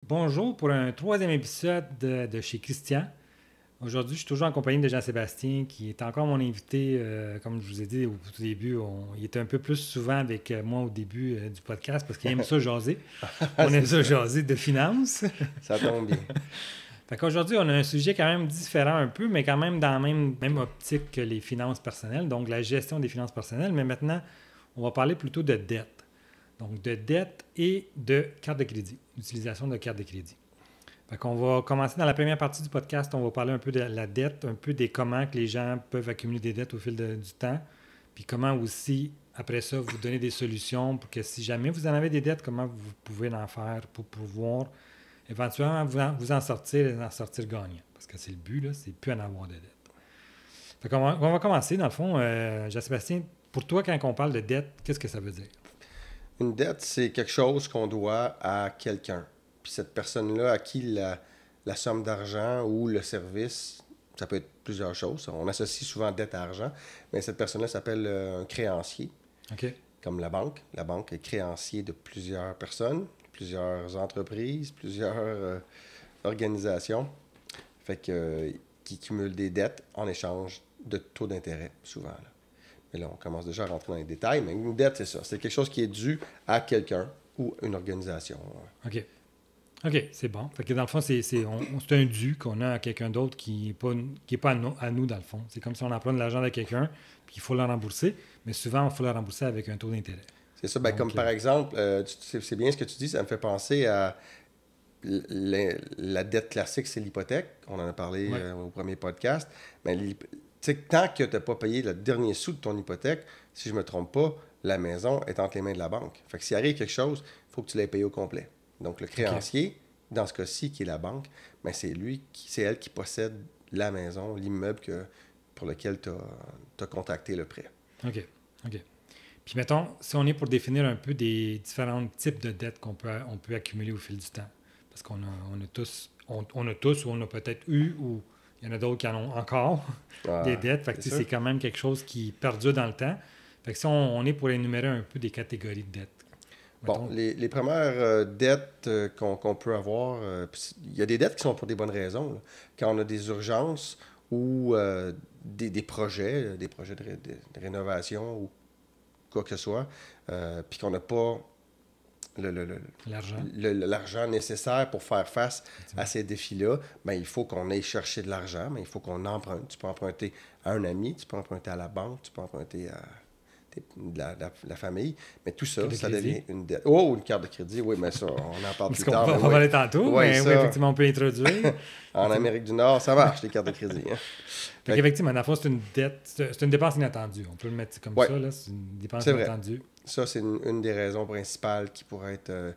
Bonjour pour un troisième épisode de chez Christian. Aujourd'hui, je suis toujours en compagnie de Jean-Sébastien, qui est encore mon invité. Comme je vous ai dit au tout début, il était un peu plus souvent avec moi au début du podcast parce qu'il aime ça jaser. On aime ça jaser de finances. Ça tombe bien. Fait qu'aujourd'hui, on a un sujet quand même différent un peu, mais quand même dans la même optique que les finances personnelles, donc la gestion des finances personnelles. Mais maintenant, on va parler plutôt de dette. Donc, de dette et de carte de crédit, l'utilisation de carte de crédit. Fait qu'on va commencer dans la première partie du podcast, on va parler un peu de la dette, un peu des comment que les gens peuvent accumuler des dettes au fil du temps, puis comment aussi, après ça, vous donner des solutions pour que si jamais vous en avez des dettes, comment vous pouvez en faire pour pouvoir éventuellement vous en sortir et en sortir gagnant. Parce que c'est le but, là, c'est plus en avoir de dettes. Fait qu'on on va commencer, dans le fond. Jean-Sébastien, pour toi, quand on parle de dette, qu'est-ce que ça veut dire? Une dette, c'est quelque chose qu'on doit à quelqu'un. Puis cette personne-là, à qui la somme d'argent ou le service, ça peut être plusieurs choses. On associe souvent dette à argent, mais cette personne-là s'appelle un créancier, OK. comme la banque. La banque est créancier de plusieurs personnes, plusieurs entreprises, plusieurs organisations, fait que, qui cumulent des dettes en échange de taux d'intérêt, souvent, là. Mais là, on commence déjà à rentrer dans les détails, mais une dette, c'est ça. C'est quelque chose qui est dû à quelqu'un ou une organisation. OK. OK, c'est bon. Fait que dans le fond, c'est un dû qu'on a à quelqu'un d'autre qui n'est pas à nous, dans le fond. C'est comme si on emprunte de l'argent de quelqu'un, puis il faut le rembourser, mais souvent, il faut le rembourser avec un taux d'intérêt. C'est ça. Ben, comme par exemple, c'est bien ce que tu dis, ça me fait penser à la dette classique, c'est l'hypothèque. On en a parlé au premier podcast. Mais tant que tu n'as pas payé le dernier sou de ton hypothèque, si je ne me trompe pas, la maison est entre les mains de la banque. Fait que s'il arrive quelque chose, il faut que tu l'aies payé au complet. Donc, le créancier, dans ce cas-ci, qui est la banque, ben, c'est elle qui possède la maison, l'immeuble pour lequel tu as contracté le prêt. OK. Puis, mettons, si on est pour définir un peu des différents types de dettes on peut accumuler au fil du temps, parce qu'on a tous ou on a peut-être eu, ou il y en a d'autres qui en ont encore, des dettes. Fait que c'est quand même quelque chose qui perdure dans le temps. Fait que si on est pour énumérer un peu des catégories de dettes. Bon, les premières dettes qu'on peut avoir, il y a des dettes qui sont pour des bonnes raisons. Là. Quand on a des urgences ou des projets de rénovation ou quoi que ce soit, puis qu'on n'a pas l'argent nécessaire pour faire face à ces défis-là, bien, il faut qu'on aille chercher de l'argent, mais il faut qu'on emprunte. Tu peux emprunter à un ami, tu peux emprunter à la banque, tu peux emprunter à la famille, mais tout ça, ça devient une dette. Oh, une carte de crédit, oui, mais ça, on en parle plus tard. On va aller tantôt, mais oui, effectivement, on peut introduire. En Amérique du Nord, ça marche, les cartes de crédit. Hein? Fait qu'effectivement, dans le fond, c'est une dette, c'est une dépense inattendue. On peut le mettre comme ça, là, c'est une dépense inattendue. Vrai. Ça, c'est une des raisons principales qui pourrait être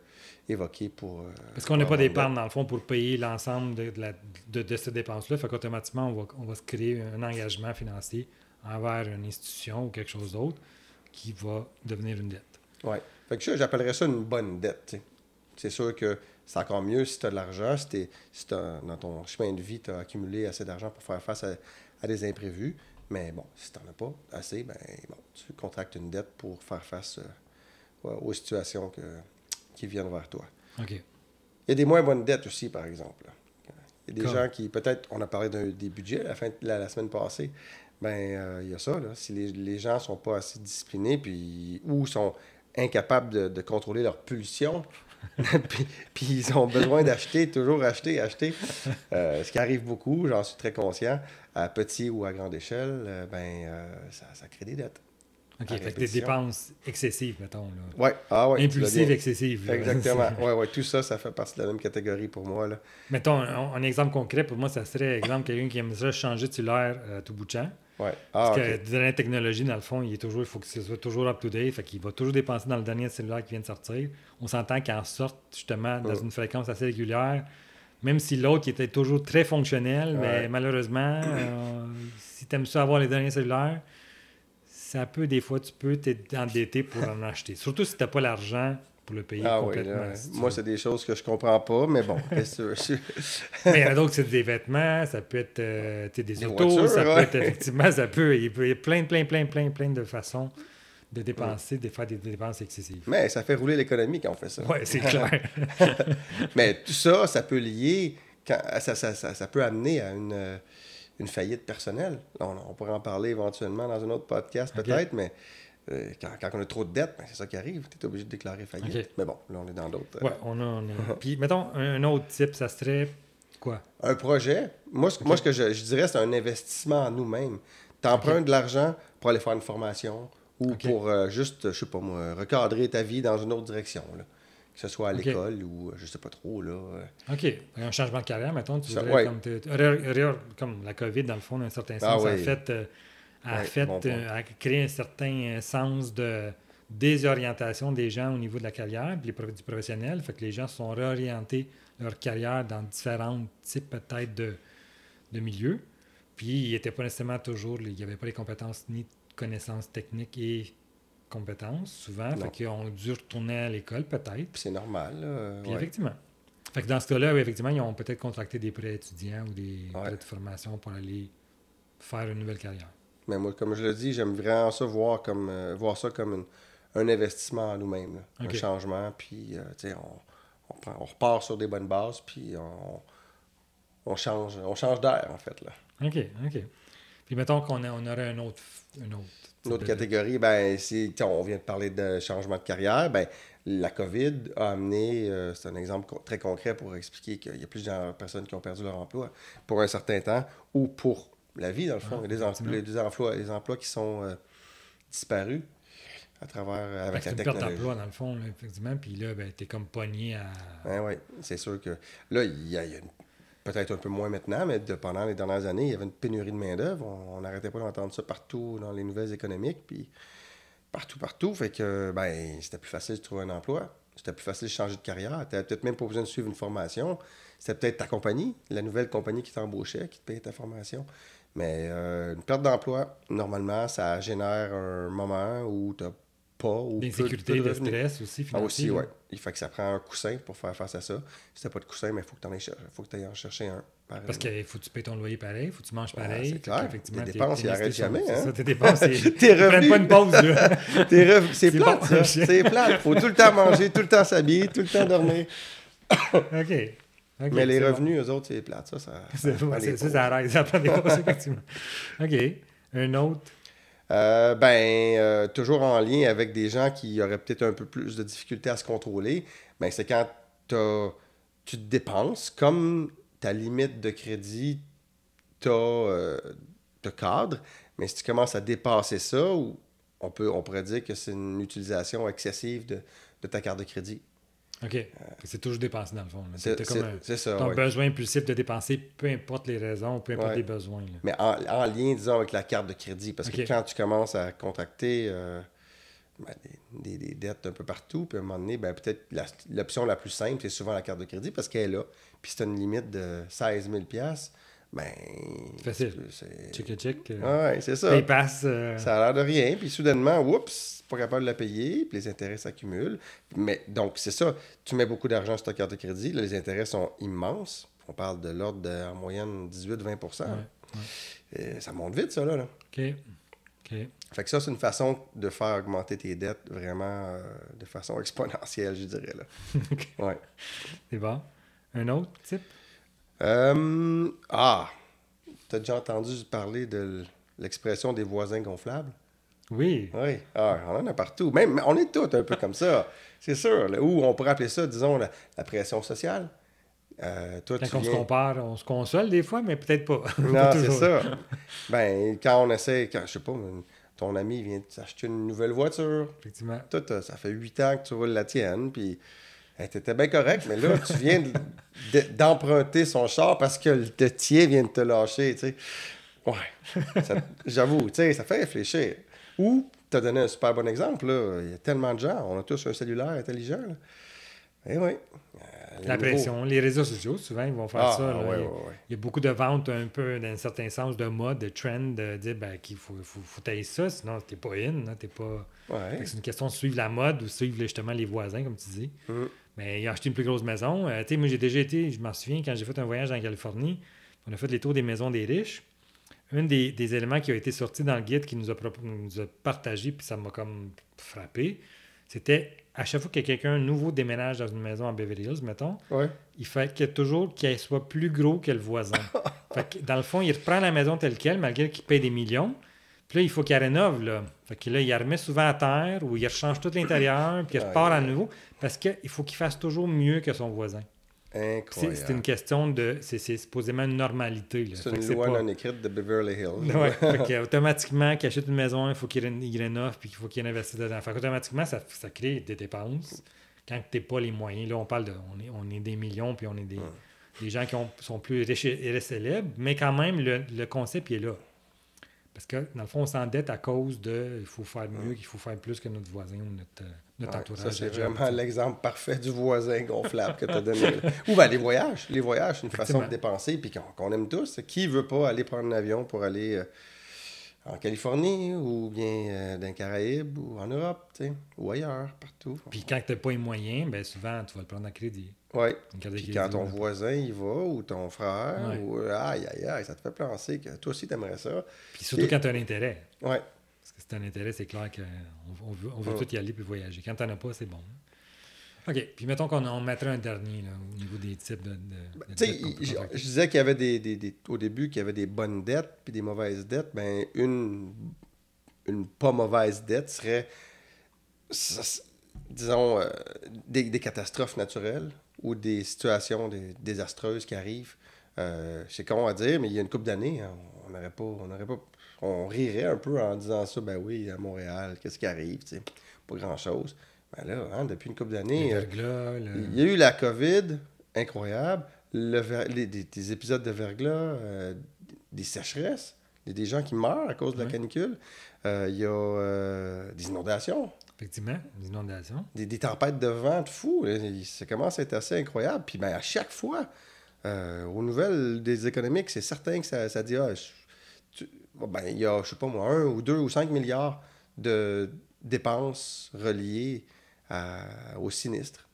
évoquée pour... Parce qu'on n'a pas d'épargne, dans le fond, pour payer l'ensemble de cette dépense-là. Fait qu'automatiquement, on va se créer un engagement financier envers une institution ou quelque chose d'autre qui va devenir une dette. Oui. Fait que j'appellerais ça une bonne dette. T'sais. C'est sûr que c'est encore mieux si tu as de l'argent, si dans ton chemin de vie, tu as accumulé assez d'argent pour faire face à des imprévus. Mais bon, si tu n'en as pas assez, ben bon, tu contractes une dette pour faire face aux situations qui viennent vers toi. OK. Il y a des moins bonnes dettes aussi, par exemple. Il y a des gens qui, peut-être, on a parlé des budgets la semaine passée, bien, il y a ça. Là. Si les gens ne sont pas assez disciplinés ou sont incapables de contrôler leur pulsion, puis ils ont besoin d'acheter, toujours acheter. Ce qui arrive beaucoup, j'en suis très conscient, à petit ou à grande échelle, ça crée des dettes. OK, fait que des dépenses excessives, mettons. Oui, impulsives, excessives. Là. Exactement. Oui, tout ça fait partie de la même catégorie pour moi. Là. Mettons, un exemple concret, pour moi, ça serait, exemple, quelqu'un qui aimerait changer de cellulaire tout bout de champ. Ouais. Parce que de la technologie, dans le fond, il faut que ce soit toujours up-to-date. Fait qu'il va toujours dépenser dans le dernier cellulaire qui vient de sortir. On s'entend qu'il en sorte justement dans une fréquence assez régulière. Même si l'autre qui était toujours très fonctionnel, mais malheureusement, si tu aimes ça avoir les derniers cellulaires, ça peut, des fois, tu peux t'endetter pour en acheter. Surtout si tu n'as pas l'argent pour le payer complètement. Oui, moi, c'est des choses que je comprends pas, mais bon, qu'est-ce que mais il y en a d'autres, c'est des vêtements, ça peut être des autos, voitures, ça peut être effectivement, il y a plein de façons de dépenser, de faire des dépenses excessives. Mais ça fait rouler l'économie quand on fait ça. Oui, c'est clair. Mais tout ça, ça peut lier, ça peut amener à une faillite personnelle. Là, on pourrait en parler éventuellement dans un autre podcast peut-être, mais quand on a trop de dettes, ben, c'est ça qui arrive. Tu es obligé de déclarer faillite. Okay. Mais bon, là, on est dans d'autres. Oui, on a... Puis, mettons, un autre type, ça serait quoi? Un projet, moi, ce que je dirais, c'est un investissement en nous-mêmes. Tu empruntes de l'argent pour aller faire une formation ou pour juste, je sais pas moi, recadrer ta vie dans une autre direction. Là. Que ce soit à l'école ou je sais pas trop. Là. OK. Un changement de carrière, mettons, tu voudrais comme la COVID, dans le fond, dans un certain sens, a créé un certain sens de désorientation des gens au niveau de la carrière et du professionnel. Fait que les gens se sont réorientés leur carrière dans différents types peut-être de milieux. Puis, il n'était pas nécessairement toujours... Il n'y avait pas les compétences ni connaissances techniques et compétences, souvent. Fait qu'ils ont dû retourner à l'école, peut-être. Puis c'est normal. Puis effectivement. Fait que dans ce cas-là, effectivement, ils ont peut-être contracté des prêts étudiants ou des prêts de formation pour aller faire une nouvelle carrière. Mais moi, comme je le dis, j'aime vraiment ça voir ça comme un investissement en nous-mêmes. Un changement, puis on repart sur des bonnes bases, puis on change d'air, en fait. Là. OK. Puis mettons qu'on aurait une autre catégorie, on vient de parler de changement de carrière, la COVID a amené, c'est un exemple très concret pour expliquer qu'il y a plusieurs personnes qui ont perdu leur emploi pour un certain temps ou pour la vie, dans le fond. Il y a des emplois qui sont disparus à travers avec la technologie. C'est une perte d'emploi, dans le fond, là, effectivement, puis là, t'es comme pogné à... Oui, c'est sûr que là, il y a peut-être un peu moins maintenant, mais pendant les dernières années, il y avait une pénurie de main-d'œuvre. On n'arrêtait pas d'entendre ça partout dans les nouvelles économiques, puis partout. Fait que, c'était plus facile de trouver un emploi. C'était plus facile de changer de carrière. Tu n'avais peut-être même pas besoin de suivre une formation. C'était peut-être ta compagnie, la nouvelle compagnie qui t'embauchait, qui te payait ta formation. Mais une perte d'emploi, normalement, ça génère un moment où tu n'as pas ou d'insécurité, de stress aussi, financier. Oui. Il fait que ça prend un coussin pour faire face à ça. Si tu n'as pas de coussin, il faut que tu ailles en chercher un. Parce qu'il faut que tu payes ton loyer pareil, il faut que tu manges pareil. C'est clair. Tes dépenses, ils n'arrêtent jamais. Hein? Tes dépenses, tes revenus. Prennent pas une pause. Là. C'est plate, ça. C'est plate. Il faut tout le temps manger, tout le temps s'habiller, tout le temps dormir. OK. Mais les revenus, eux autres, c'est plate. Ça arrête. Ça prend des pauses, effectivement. OK. Un autre? Toujours en lien avec des gens qui auraient peut-être un peu plus de difficulté à se contrôler, c'est quand tu te dépenses, comme ta limite de crédit te cadre, mais si tu commences à dépasser ça, on pourrait dire que c'est une utilisation excessive de ta carte de crédit. OK. C'est toujours dépensé dans le fond. C'est ça. Ton besoin impulsif de dépenser, peu importe les raisons, peu importe les besoins. Là. Mais en lien, disons, avec la carte de crédit. Parce que quand tu commences à contracter des dettes un peu partout, puis à un moment donné, peut-être l'option la plus simple, c'est souvent la carte de crédit parce qu'elle est là. Puis si tu as une limite de 16 000 c'est facile. Check. Oui, c'est ça. Passe, ça a l'air de rien. Puis soudainement, oups, pas capable de la payer. Puis les intérêts s'accumulent. Mais donc, c'est ça. Tu mets beaucoup d'argent sur ta carte de crédit. Là, les intérêts sont immenses. On parle de l'ordre en moyenne 18-20 Et ça monte vite, ça, là. OK. Fait que ça, c'est une façon de faire augmenter tes dettes vraiment de façon exponentielle, je dirais, là. Ouais. C'est bon. Un autre type? T'as déjà entendu parler de l'expression des voisins gonflables? Oui. Oui. On en a partout. Même, on est tous un peu comme ça, c'est sûr. Là, ou on pourrait appeler ça, disons, la pression sociale. Quand on se compare, on se console des fois, mais peut-être pas. Non, c'est ça. Quand on essaie, je sais pas, ton ami vient t'acheter une nouvelle voiture. Effectivement. Toi, ça fait 8 ans que tu roules la tienne, puis t'étais bien correct, mais là, tu viens d'emprunter son char parce que le tien vient de te lâcher, tu sais. Ouais, j'avoue, tu sais, ça fait réfléchir. Ou, tu as donné un super bon exemple, là. Il y a tellement de gens, on a tous un cellulaire intelligent, là. Eh oui. La pression, les réseaux sociaux, souvent, ils vont faire ça. Il y a beaucoup de ventes un peu, dans un certain sens, de mode, de trend, de dire qu'il faut tailler ça, sinon t'es pas in, t'es pas... Ouais. C'est une question de suivre la mode ou suivre justement les voisins, comme tu dis. Mais il a acheté une plus grosse maison. Moi, j'ai déjà été, je m'en souviens, quand j'ai fait un voyage en Californie, on a fait les tours des maisons des riches. un des éléments qui a été sorti dans le guide qui nous a partagé, puis ça m'a comme frappé, c'était à chaque fois que quelqu'un nouveau déménage dans une maison à Beverly Hills, mettons, il fait qu'elle soit plus gros que le voisin. Fait que, dans le fond, il reprend la maison telle quelle, malgré qu'il paye des millions. Puis là, il faut qu'il rénove, là. Fait que là, il la remet souvent à terre ou il rechange tout l'intérieur, puis il repart à nouveau, parce qu'il faut qu'il fasse toujours mieux que son voisin. Incroyable. C'est une question de... C'est supposément une normalité. Là. C'est une loi non écrite de Beverly Hills. Oui, automatiquement, qu'il achète une maison, il faut qu'il rénove puis qu'il faut qu'il investisse dedans. Fait automatiquement, ça crée des dépenses quand tu n'as pas les moyens. Là, on parle de... On est des millions, puis on est des gens qui sont plus riches et célèbres, mais quand même, le concept il est là. Parce que, dans le fond, on s'endette à cause de... Il faut faire mieux, qu'il faut faire plus que notre voisin ou notre entourage. Ça, c'est vraiment l'exemple parfait du voisin gonflable que tu as donné. Ou bien les voyages. Les voyages, c'est une façon de dépenser, puis qu'on aime tous. Qui veut pas aller prendre un avion pour aller en Californie, ou bien dans les Caraïbes, ou en Europe, tu sais, ou ailleurs, partout. Puis quand tu n'as pas les moyens, bien souvent, tu vas le prendre en crédit. Oui. Puis quand ton voisin y va, ou ton frère, ou aïe, ça te fait penser que toi aussi, tu aimerais ça. Puis surtout quand tu as un intérêt. Oui. Parce que si tu as un intérêt, c'est clair qu'on veut tout y aller puis voyager. Quand tu n'en as pas, c'est bon. OK. Puis mettons qu'on mettrait un dernier là, au niveau des types de tu sais, je disais qu'il y avait au début qu'il y avait des bonnes dettes puis des mauvaises dettes. Ben une pas mauvaise dette serait, disons, des catastrophes naturelles ou des situations désastreuses qui arrivent. C'est con à dire, mais il y a une couple d'années, hein, on rirait un peu en disant ça. Ben oui, à Montréal, qu'est-ce qui arrive, tu sais, pas grand-chose. Ben là, hein, depuis une couple d'années, il y a eu la COVID, incroyable, des épisodes de verglas, des sécheresses, il y a des gens qui meurent à cause de la canicule, il y a des inondations. Effectivement, des inondations. Des tempêtes de vent de fou. Ça commence à être assez incroyable. Puis ben, à chaque fois, aux nouvelles des économiques, c'est certain que ça dit il y a, je sais pas moi, 1 ou 2 ou 5 milliards de dépenses reliées aux sinistres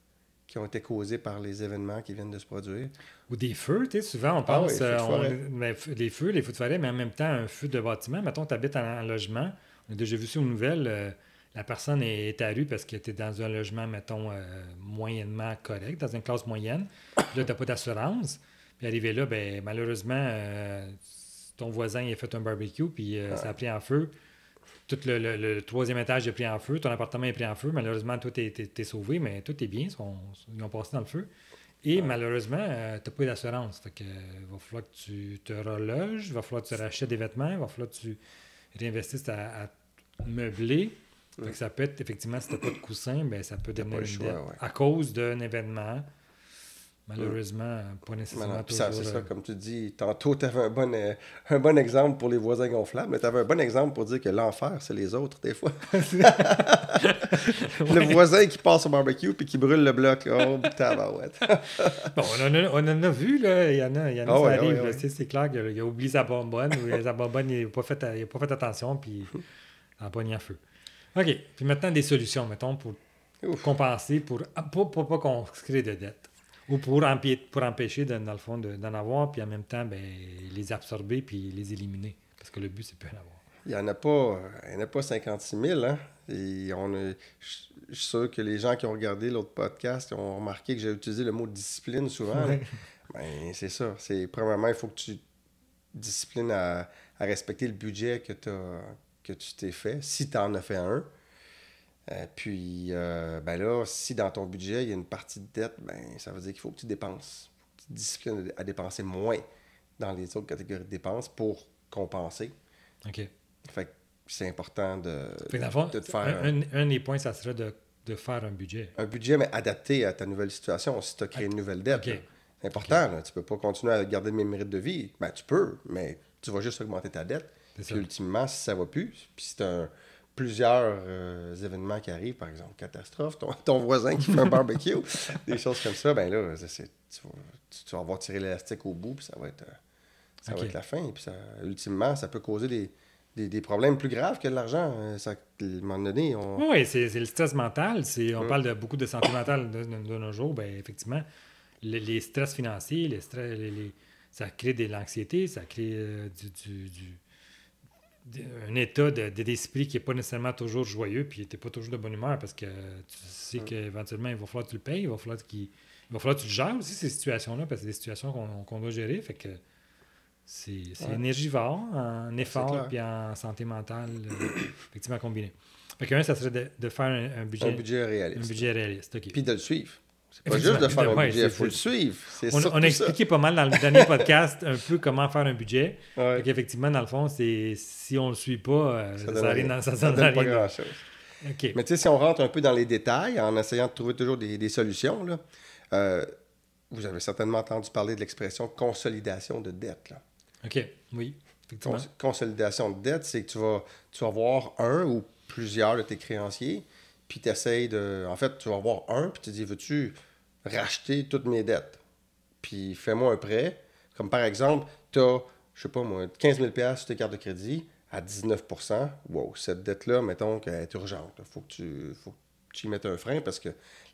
qui ont été causés par les événements qui viennent de se produire. Ou des feux, tu sais, souvent on pense, les feux de forêt, mais en même temps, un feu de bâtiment. Mettons, tu habites en logement. On a déjà vu ça aux nouvelles. La personne est à rue parce que tu es dans un logement, mettons, moyennement correct, dans une classe moyenne. Puis là, tu n'as pas d'assurance. Puis arrivé là, ben malheureusement, ton voisin il a fait un barbecue, puis ça a pris en feu. Tout le troisième étage a pris en feu. Ton appartement est pris en feu. Malheureusement, toi, t'es sauvé, mais tout est bien. Ils ont passé dans le feu. Et malheureusement, tu n'as pas d'assurance. Fait que va falloir que tu te reloges, il va falloir que tu rachètes des vêtements, il va falloir que tu réinvestisses à meubler. Fait que ça peut être, effectivement, si tu n'as pas de coussin, ben, ça peut devenir une dette à cause d'un événement. Malheureusement, pas nécessairement toujours... C'est ça, comme tu dis, tantôt, tu avais un bon exemple pour les voisins gonflables, mais tu avais un bon exemple pour dire que l'enfer, c'est les autres, des fois. Le voisin qui passe au barbecue puis qui brûle le bloc. Oh, tabarouette. Bon, on en a vu, là. Il y en a ça arrive. Ouais. C'est clair qu'il a oublié sa bonbonne ou sa bonbonne, il n'a pas fait attention, puis il a pogné à feu. OK. Puis maintenant, des solutions, mettons, pour compenser, pour pas qu'on se crée de dettes. Ou pour empêcher, dans le fond, d'en avoir, puis en même temps, ben, les absorber puis les éliminer. Parce que le but, c'est plus d'en avoir. Il n'y en a pas 56 000. Hein? Et je suis sûr que les gens qui ont regardé l'autre podcast ont remarqué que j'ai utilisé le mot discipline souvent. Ouais. Ben, c'est ça. Premièrement, il faut que tu disciplines à respecter le budget que tu t'es fait, si tu en as fait un. Puis, ben là, si dans ton budget, il y a une partie de dette, ben ça veut dire qu'il faut que tu dépenses. Tu te disciplines à dépenser moins dans les autres catégories de dépenses pour compenser. OK. Fait que c'est important de te faire... Un des points, ça serait de faire un budget. Un budget, mais adapté à ta nouvelle situation. Si tu as créé une nouvelle dette, okay. C'est important. Là, tu peux pas continuer à garder le même rythme de vie. Ben, tu peux, mais tu vas juste augmenter ta dette. Puis ultimement, si ça va plus, puis si tu as plusieurs événements qui arrivent, par exemple, catastrophe, ton voisin qui fait un barbecue, des choses comme ça, ben là, tu vas avoir tiré l'élastique au bout, puis ça va être la fin. Puis ultimement, ça peut causer des problèmes plus graves que de l'argent. À un moment donné, Oui, c'est le stress mental. On parle de beaucoup de santé mentale de nos jours. Ben, effectivement, les stress financiers, ça crée de l'anxiété, ça crée un état d'esprit qui n'est pas nécessairement toujours joyeux, puis tu n'es pas toujours de bonne humeur parce que tu sais qu'éventuellement, il va falloir que tu le payes, il va falloir que tu le gères aussi, ces situations-là, parce que c'est des situations qu'on doit gérer. Fait que c'est énergivore en effort puis en santé mentale, effectivement combiné. Fait qu'un, ça serait de faire un budget. Un budget réaliste. Un budget réaliste, OK. Puis de le suivre. C'est pas juste de faire un budget, il faut le suivre. On a expliqué pas mal dans le dernier podcast un peu comment faire un budget. Ouais. Fait qu'effectivement, dans le fond, si on le suit pas, ça donne pas grand-chose. Okay. Mais tu sais, si on rentre un peu dans les détails, en essayant de trouver toujours des solutions, là, vous avez certainement entendu parler de l'expression consolidation de dette. Là. OK, oui, effectivement. Consolidation de dette, c'est que tu vas voir un ou plusieurs de tes créanciers, puis tu essayes de... En fait, tu vas voir un, puis tu te dis, veux-tu racheter toutes mes dettes? Puis fais-moi un prêt. Comme par exemple, tu as, je sais pas moi, 15 000 $ sur tes cartes de crédit à 19 %. Wow, cette dette-là, mettons qu'elle est urgente. Il faut que tu y mettes un frein parce que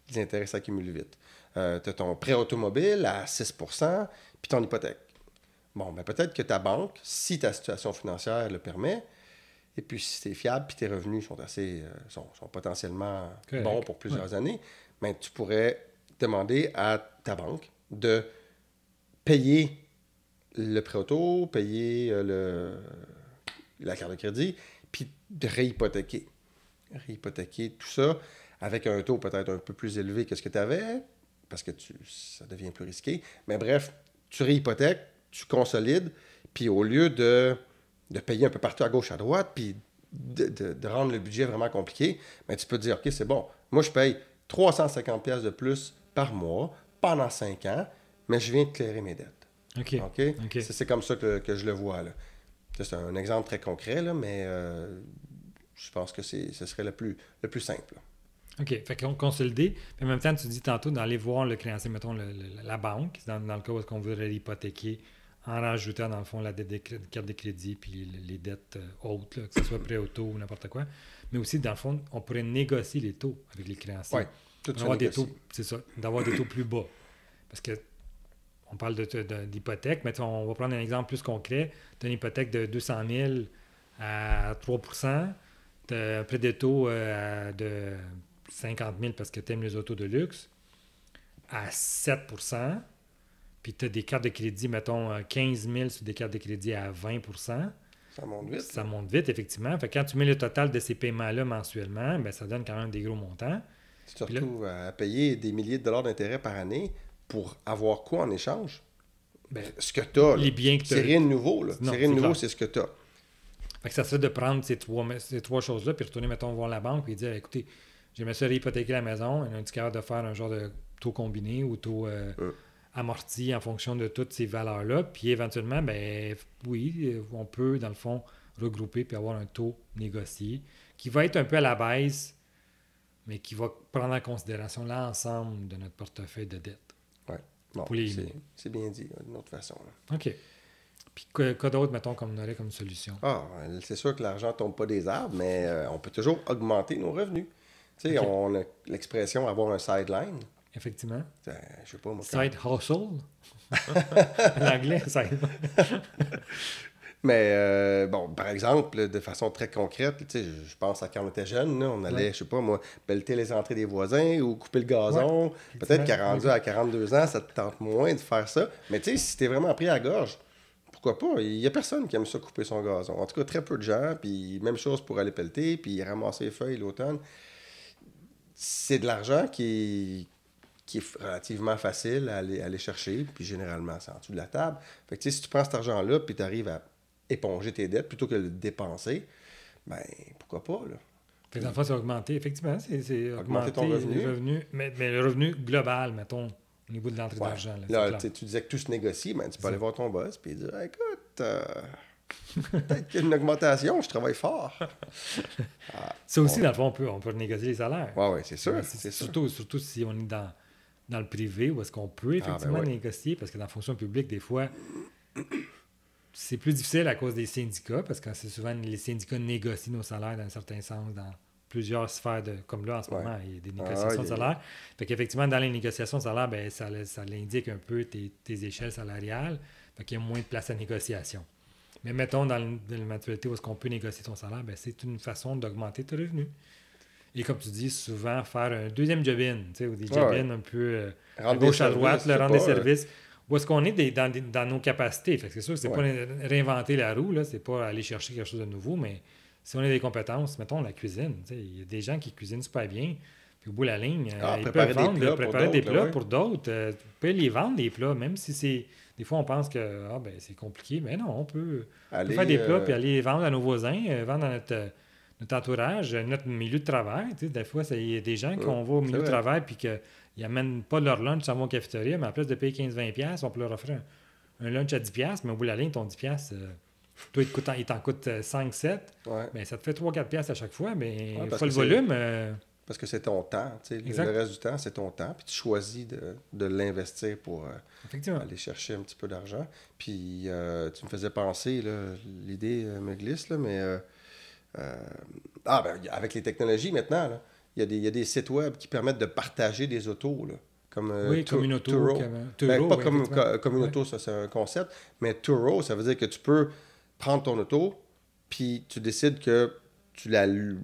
les intérêts s'accumulent vite. Tu as ton prêt automobile à 6 % puis ton hypothèque. Bon, ben peut-être que ta banque, si ta situation financière le permet, et puis si tu es fiable puis tes revenus sont potentiellement bons pour plusieurs années, ben, tu pourrais demander à ta banque de payer le prêt auto, payer la carte de crédit, puis de réhypothéquer. Réhypothéquer tout ça avec un taux peut-être un peu plus élevé que ce que tu avais, parce que ça devient plus risqué. Mais bref, tu réhypothèques, tu consolides, puis au lieu de payer un peu partout à gauche, à droite, puis de rendre le budget vraiment compliqué, ben, tu peux te dire, OK, c'est bon, moi je paye 350 $ de plus par mois pendant 5 ans, mais je viens de clairer mes dettes. OK. C'est comme ça que je le vois. Là. C'est un exemple très concret, là, mais je pense que ce serait le plus simple. Là. OK. Fait qu'on consolider. Puis en même temps, tu dis tantôt d'aller voir le créancier, mettons la banque, dans le cas où on voudrait l'hypothéquer, en rajoutant dans le fond la dette de carte de crédit puis les dettes hautes, là, que ce soit prêt auto ou n'importe quoi. Mais aussi, dans le fond, on pourrait négocier les taux avec les créanciers. Oui, tout ça. D'avoir des taux, c'est ça, d'avoir des taux plus bas. Parce que on parle d'hypothèque, mais on va prendre un exemple plus concret. Tu as une hypothèque de 200 000 à 3 %, tu as un prêt de taux de 50 000 parce que tu aimes les autos de luxe à 7 %, puis tu as des cartes de crédit, mettons 15 000 sur des cartes de crédit à 20 %. Ça monte vite. Ça monte vite, effectivement. Fait que quand tu mets le total de ces paiements-là mensuellement, ben, ça donne quand même des gros montants. Tu te retrouves à payer des milliers de dollars d'intérêt par année pour avoir quoi en échange? Ben, ce que tu as. Les biens que tu as. C'est rien de nouveau. Là. Non, c'est rien de nouveau, c'est ce que tu as. Fait que ça serait de prendre ces trois choses-là, puis retourner, mettons, voir la banque et dire, écoutez, j'aimerais ça réhypothéquer la maison, on est capable de faire un genre de taux combiné ou taux amorti en fonction de toutes ces valeurs-là. Puis éventuellement, ben oui, on peut, dans le fond, regrouper puis avoir un taux négocié qui va être un peu à la baisse, mais qui va prendre en considération l'ensemble de notre portefeuille de dette. Oui, bon, c'est bien dit, d'une autre façon. Là. OK. Puis quoi d'autre, mettons, comme on aurait comme solution? C'est sûr que l'argent ne tombe pas des arbres, mais on peut toujours augmenter nos revenus. Tu sais, on a l'expression avoir un sideline. Effectivement. Je sais pas, moi. Side hustle. En anglais, side. Mais bon, par exemple, de façon très concrète, tu sais, je pense à quand on était jeune, là, on allait, je sais pas moi, pelleter les entrées des voisins ou couper le gazon. Peut-être qu'à rendu à 42 ans, ça te tente moins de faire ça. Mais tu sais, si t'es vraiment pris à la gorge, pourquoi pas? Il y a personne qui aime ça couper son gazon. En tout cas, très peu de gens. Puis même chose pour aller pelleter, puis ramasser les feuilles l'automne. C'est de l'argent qui est relativement facile à aller chercher, puis généralement, c'est en dessous de la table. Fait que tu sais, si tu prends cet argent-là, puis tu arrives à éponger tes dettes plutôt que de le dépenser, ben pourquoi pas, là? Fait que dans le fond, c'est augmenter. Effectivement, c'est augmenter ton revenu. Mais le revenu global, mettons, au niveau de l'entrée d'argent. Là tu disais que tout se négocie, ben, tu peux aller voir ton boss et dire, écoute, peut-être qu'il y a une augmentation, je travaille fort. Ça aussi, dans le fond, on peut négocier les salaires. Oui, c'est sûr. Surtout si on est dans le privé, où est-ce qu'on peut effectivement négocier, parce que dans la fonction publique, des fois, c'est plus difficile à cause des syndicats, parce que c'est souvent les syndicats négocient nos salaires dans un certain sens, dans plusieurs sphères, comme là en ce Ouais. moment, il y a des négociations de salaire. Fait qu'effectivement, dans les négociations de salaire, ben, ça l'indique un peu tes échelles salariales. Fait qu'il y a moins de place à négociation. Mais mettons, dans la maturité où est-ce qu'on peut négocier ton salaire, ben, c'est une façon d'augmenter tes revenus. Et comme tu dis, souvent faire un deuxième job-in, ou des job-in un peu à gauche, à droite, rendre des services. Où est-ce qu'on est dans nos capacités? Fait que c'est sûr que c'est pas réinventer la roue, là, c'est pas aller chercher quelque chose de nouveau, mais si on a des compétences, mettons la cuisine, il y a des gens qui cuisinent super bien, puis au bout de la ligne, ils peuvent préparer des plats pour d'autres. Tu peux les vendre, les plats, même si c'est... Des fois, on pense que c'est compliqué, mais non, on peut faire des plats puis aller les vendre à nos voisins, vendre à notre entourage, notre milieu de travail. Des fois, il y a des gens qui vont au milieu de travail puis qu'ils n'amènent pas leur lunch en cafétéria, mais en plus de payer 15-20$, on peut leur offrir un lunch à 10$, mais au bout de la ligne, ton 10$, toi, il t'en coûte 5-7$. Ben, ça te fait 3-4$ à chaque fois, mais il faut le volume. Parce que c'est ton temps. Le reste du temps, c'est ton temps. Puis tu choisis de l'investir pour aller chercher un petit peu d'argent. Puis tu me faisais penser, l'idée me glisse, là, mais avec les technologies maintenant, il y a des sites web qui permettent de partager des autos. Là, comme comme une auto. Turo. Pas comme une auto, ça c'est un concept. Mais Turo, ça veut dire que tu peux prendre ton auto, puis tu décides que tu la loues,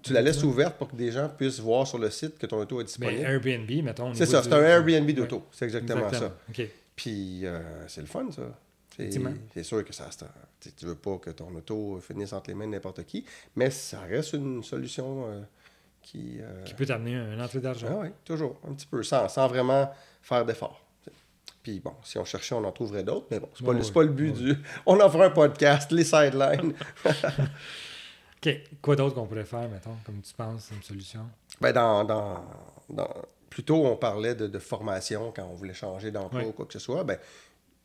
tu la laisses ouverte pour que des gens puissent voir sur le site que ton auto est disponible. Mais Airbnb, mettons. C'est ça, c'est un Airbnb d'auto. Ouais. C'est exactement ça. Okay. Puis c'est le fun, ça. C'est sûr que tu veux pas que ton auto finisse entre les mains de n'importe qui, mais ça reste une solution qui peut t'amener une entrée d'argent. Ah oui, toujours, un petit peu, sans vraiment faire d'efforts. Puis bon, si on cherchait, on en trouverait d'autres, mais bon, c'est pas le but du... On en fera un podcast, les sidelines. OK. Quoi d'autre qu'on pourrait faire, mettons, comme tu penses, une solution? Ben plus tôt, on parlait de formation quand on voulait changer d'emploi ou quoi que ce soit. Ben,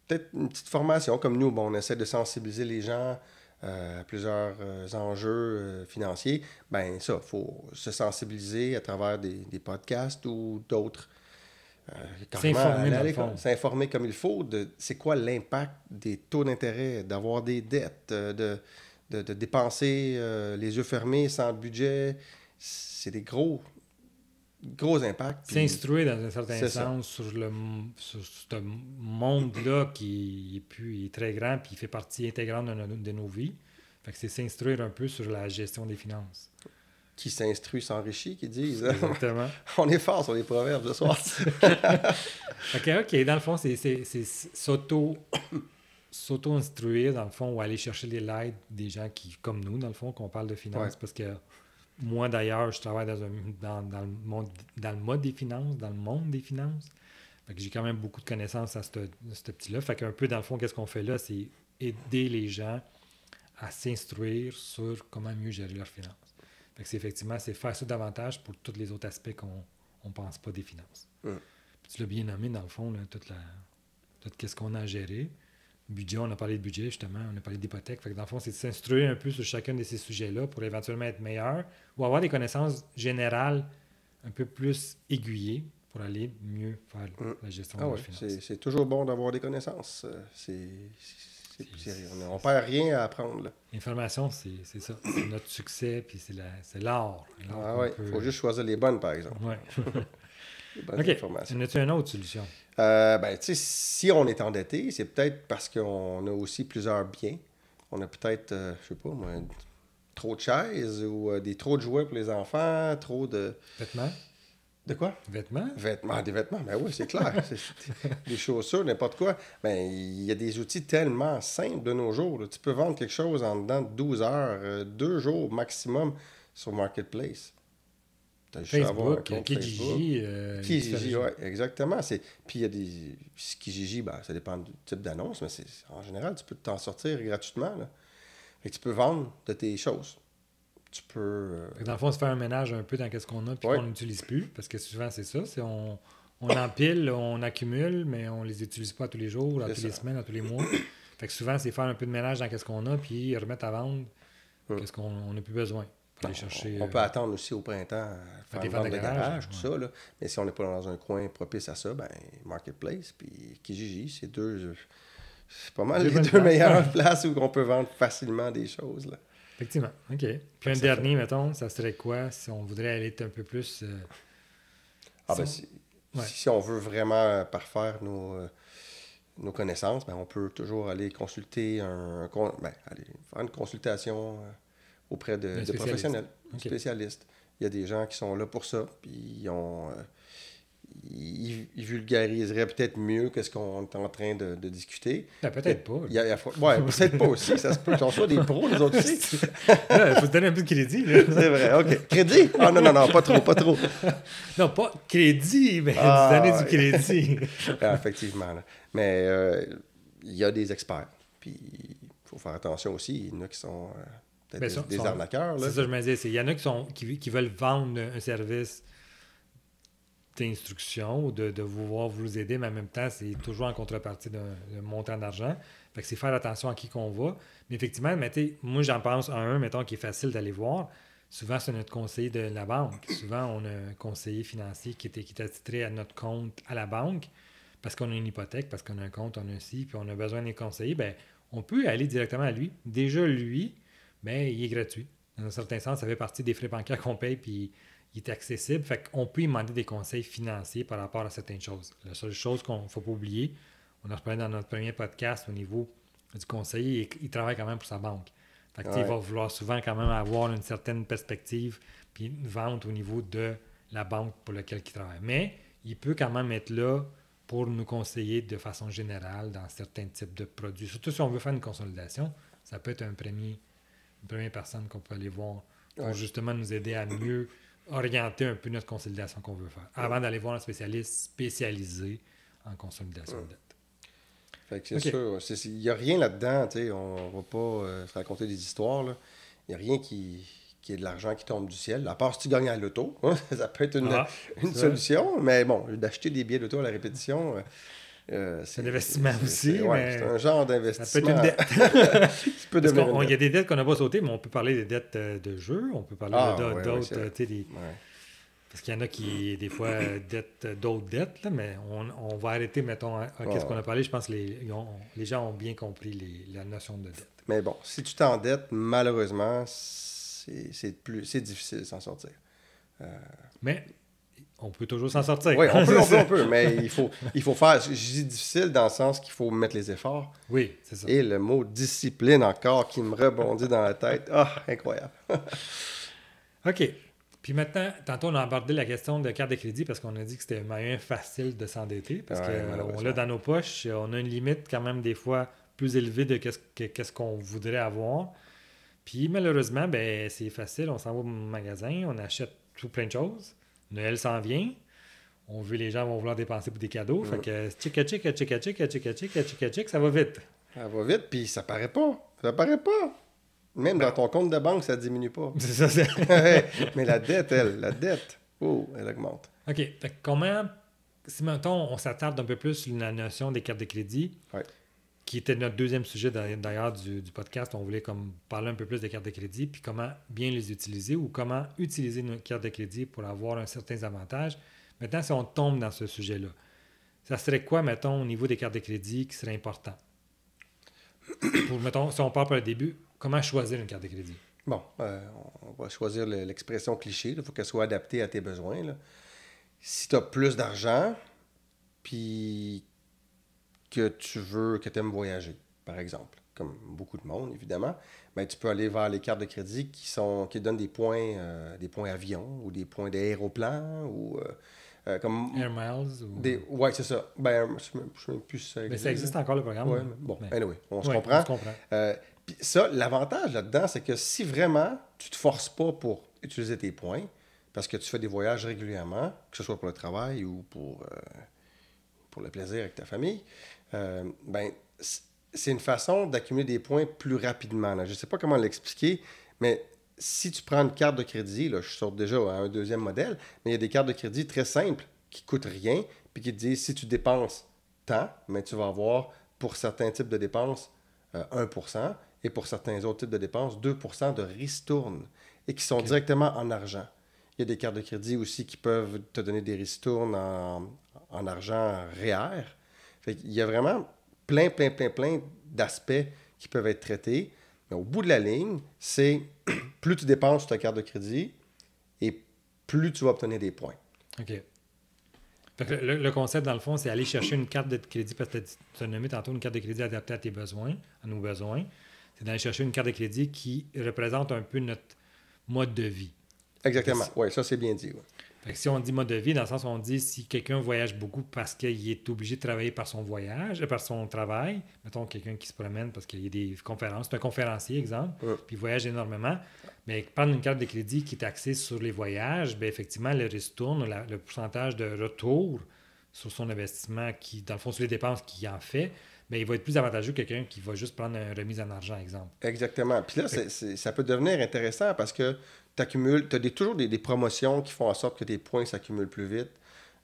peut-être une petite formation comme nous. Bon, on essaie de sensibiliser les gens à plusieurs enjeux financiers. Ben ça, il faut se sensibiliser à travers des podcasts ou d'autres. S'informer comme il faut de c'est quoi l'impact des taux d'intérêt, d'avoir des dettes, de dépenser les yeux fermés sans budget. C'est des gros impacts. S'instruire dans un certain sens sur ce monde-là qui est très grand puis il fait partie intégrante de nos vies. Fait que c'est s'instruire un peu sur la gestion des finances. Qui s'instruit s'enrichit, qui disent. Exactement. On est fort sur les proverbes ce soir. OK. Dans le fond, c'est s'auto-instruire, dans le fond, ou aller chercher l'aide des gens comme nous, dans le fond, qu'on parle de finances. Parce que moi, d'ailleurs, je travaille dans le monde des finances. Fait que j'ai quand même beaucoup de connaissances à ce petit-là. Fait qu'un peu, dans le fond, qu'est-ce qu'on fait là? C'est aider les gens à s'instruire sur comment mieux gérer leurs finances. Fait que c'est faire ça davantage pour tous les autres aspects qu'on ne pense pas des finances. Puis tu l'as bien nommé, dans le fond, là, tout ce qu'on a à gérer. Budget, on a parlé de budget, justement, on a parlé d'hypothèque. Fait que dans le fond, c'est de s'instruire un peu sur chacun de ces sujets-là pour éventuellement être meilleur ou avoir des connaissances générales un peu plus aiguillées pour aller mieux faire la gestion de la finance. C'est toujours bon d'avoir des connaissances. On perd rien à apprendre. Là. L'information, c'est ça. C'est notre succès, puis c'est l'art. Il faut juste choisir les bonnes, par exemple. Oui. les bonnes informations. As-tu une autre solution? Si on est endetté, c'est peut-être parce qu'on a aussi plusieurs biens. On a peut-être, je sais pas moi, trop de chaises ou trop de jouets pour les enfants, trop de... Vêtements? De quoi? Des vêtements, ben oui, c'est clair. Des chaussures, n'importe quoi. Ben, il y a des outils tellement simples de nos jours. Là. Tu peux vendre quelque chose en dedans de 12 heures, 2 jours maximum sur Marketplace. Facebook, Kijiji. Kijiji, oui, exactement. Puis il y a des... Kijiji, ça dépend du type d'annonce, mais en général, tu peux t'en sortir gratuitement. Là. Fait que tu peux vendre de tes choses. Tu peux... Dans le fond, se faire un ménage un peu dans ce qu'on a puis qu'on n'utilise plus, parce que souvent, c'est ça. On empile, on accumule, mais on les utilise pas tous les jours, tous les semaines, tous les mois. Fait que souvent, c'est faire un peu de ménage dans ce qu'on a puis remettre à vendre ce qu'on n'a plus besoin. Aller chercher, on peut attendre aussi au printemps faire des ventes de garage, tout ça. Là. Mais si on n'est pas dans un coin propice à ça, Marketplace puis Kijiji, c'est pas mal les deux meilleures places où on peut vendre facilement des choses. Là. Effectivement. OK. Puis un dernier, mettons, ça serait quoi si on voudrait aller un peu plus... si on veut vraiment parfaire nos connaissances, ben, on peut toujours aller consulter aller faire une consultation auprès de professionnels, spécialistes. Il y a des gens qui sont là pour ça, puis ils vulgariseraient peut-être mieux que ce qu'on est en train de discuter. Ben, peut-être pas. Peut-être pas aussi. Ça se peut qu'on soit des pros, nous autres aussi. Il faut se donner un peu de crédit. Là. C'est vrai, OK. Crédit? Ah non, pas trop. Non, pas crédit, mais donner du crédit. Effectivement. Là. Mais il y a des experts. Puis il faut faire attention aussi. Il y en a qui sont peut-être des arnaqueurs. Là. C'est ça que je me disais. Il y en a qui veulent vendre un service d'instruction ou de vous aider, mais en même temps, c'est toujours en contrepartie d'un montant d'argent. Fait que c'est faire attention à qui qu'on va. Mais effectivement, moi, j'en pense à un, mettons, qui est facile d'aller voir. Souvent, c'est notre conseiller de la banque. Souvent, on a un conseiller financier qui est attitré à notre compte à la banque parce qu'on a une hypothèque, parce qu'on a un compte, on a ci, puis on a besoin d'un conseiller. Bien, on peut aller directement à lui. Déjà, lui, bien, il est gratuit. Dans un certain sens, ça fait partie des frais bancaires qu'on paye, puis il est accessible. Fait qu'on peut lui demander des conseils financiers par rapport à certaines choses. La seule chose qu'on ne faut pas oublier, on en reparlé dans notre premier podcast au niveau du conseiller, il travaille quand même pour sa banque. Fait que, il va vouloir souvent quand même avoir une certaine perspective puis une vente au niveau de la banque pour laquelle il travaille. Mais il peut quand même être là pour nous conseiller de façon générale dans certains types de produits. Surtout si on veut faire une consolidation, ça peut être une première personne qu'on peut aller voir pour justement nous aider à mieux orienter un peu notre consolidation qu'on veut faire, avant d'aller voir un spécialiste spécialisé en consolidation de dette. Fait que c'est sûr, il n'y a rien là-dedans, on ne va pas se raconter des histoires. Il n'y a rien qui est de l'argent qui tombe du ciel, à part si tu gagnes à l'auto. Hein, ça peut être une solution, mais bon, d'acheter des billets d'auto à la répétition... c'est un investissement aussi. C'est un genre d'investissement. Ça peut être une dette. Il y a des dettes qu'on n'a pas sautées, mais on peut parler des dettes de jeu, on peut parler d'autres... Parce qu'il y en a qui, des fois, d'autres dettes, là, mais on va arrêter, mettons, qu'est-ce qu'on a parlé. Je pense que les gens ont bien compris la notion de dette. Mais bon, si tu t'endettes, malheureusement, c'est difficile de s'en sortir. Mais on peut toujours s'en sortir. Oui, on peut, mais il faut faire... Je dis difficile dans le sens qu'il faut mettre les efforts. Oui, c'est ça. Et le mot discipline encore qui me rebondit dans la tête. Ah, incroyable. OK. Puis maintenant, tantôt, on a abordé la question de carte de crédit parce qu'on a dit que c'était un moyen facile de s'endetter. Parce qu'on l'a dans nos poches. On a une limite quand même des fois plus élevée de qu'est-ce qu'on voudrait avoir. Puis malheureusement, ben c'est facile. On s'en va au magasin, on achète tout plein de choses. Noël s'en vient. On veut les gens vont vouloir dépenser pour des cadeaux. Fait que chic, ça va vite. Ça va vite, puis ça paraît pas. Ça paraît pas. Même dans ton compte de banque, ça ne diminue pas. C'est ça. Mais la dette, elle augmente. OK. Fait que comment, si mettons, on s'attarde un peu plus sur la notion des cartes de crédit, qui était notre deuxième sujet d'ailleurs du podcast, on voulait comme parler un peu plus des cartes de crédit, puis comment bien les utiliser ou comment utiliser nos cartes de crédit pour avoir un certain avantage. Maintenant, si on tombe dans ce sujet-là, ça serait quoi, mettons, au niveau des cartes de crédit qui serait important? Mettons, si on part par le début, comment choisir une carte de crédit? Bon, on va choisir l'expression cliché. Il faut qu'elle soit adaptée à tes besoins. Là. Si tu as plus d'argent, puis que tu aimes voyager, par exemple, comme beaucoup de monde, évidemment, ben, tu peux aller vers les cartes de crédit qui donnent des points avion ou des points d'aéroplan ou... comme Air Miles Oui, c'est ça. Ben, je ne sais plus si ça existe. Mais ça existe encore, le programme. Ouais, bon, anyway, on se comprend. Puis ça, l'avantage là-dedans, c'est que si vraiment tu ne te forces pas pour utiliser tes points, parce que tu fais des voyages régulièrement, que ce soit pour le travail ou pour le plaisir avec ta famille, ben, c'est une façon d'accumuler des points plus rapidement. Là. Je ne sais pas comment l'expliquer, mais si tu prends une carte de crédit, là, je sors déjà à un deuxième modèle, mais il y a des cartes de crédit très simples qui ne coûtent rien, puis qui te disent si tu dépenses tant, mais tu vas avoir pour certains types de dépenses 1%, et pour certains autres types de dépenses 2% de ristournes, et qui sont directement en argent. Il y a des cartes de crédit aussi qui peuvent te donner des ristournes en argent REER. Fait qu'il y a vraiment plein d'aspects qui peuvent être traités. Mais au bout de la ligne, c'est plus tu dépenses sur ta carte de crédit et plus tu vas obtenir des points. OK. Fait que le concept, dans le fond, c'est aller chercher une carte de crédit, parce que tu as nommé tantôt une carte de crédit adaptée à tes besoins, à nos besoins. C'est d'aller chercher une carte de crédit qui représente un peu notre mode de vie. Exactement. Oui, ça, c'est bien dit. Ouais. Fait que si on dit mode de vie, dans le sens où on dit si quelqu'un voyage beaucoup parce qu'il est obligé de travailler par son voyage, par son travail, mettons quelqu'un qui se promène parce qu'il y a des conférences, c'est un conférencier, exemple, puis il voyage énormément, mais prendre une carte de crédit qui est axée sur les voyages, bien effectivement, le ristourne, le pourcentage de retour sur son investissement, qui, dans le fond, sur les dépenses qu'il en fait, bien, il va être plus avantageux que quelqu'un qui va juste prendre une remise en argent, exemple. Exactement. Puis là, ça peut devenir intéressant parce que tu as toujours des promotions qui font en sorte que tes points s'accumulent plus vite.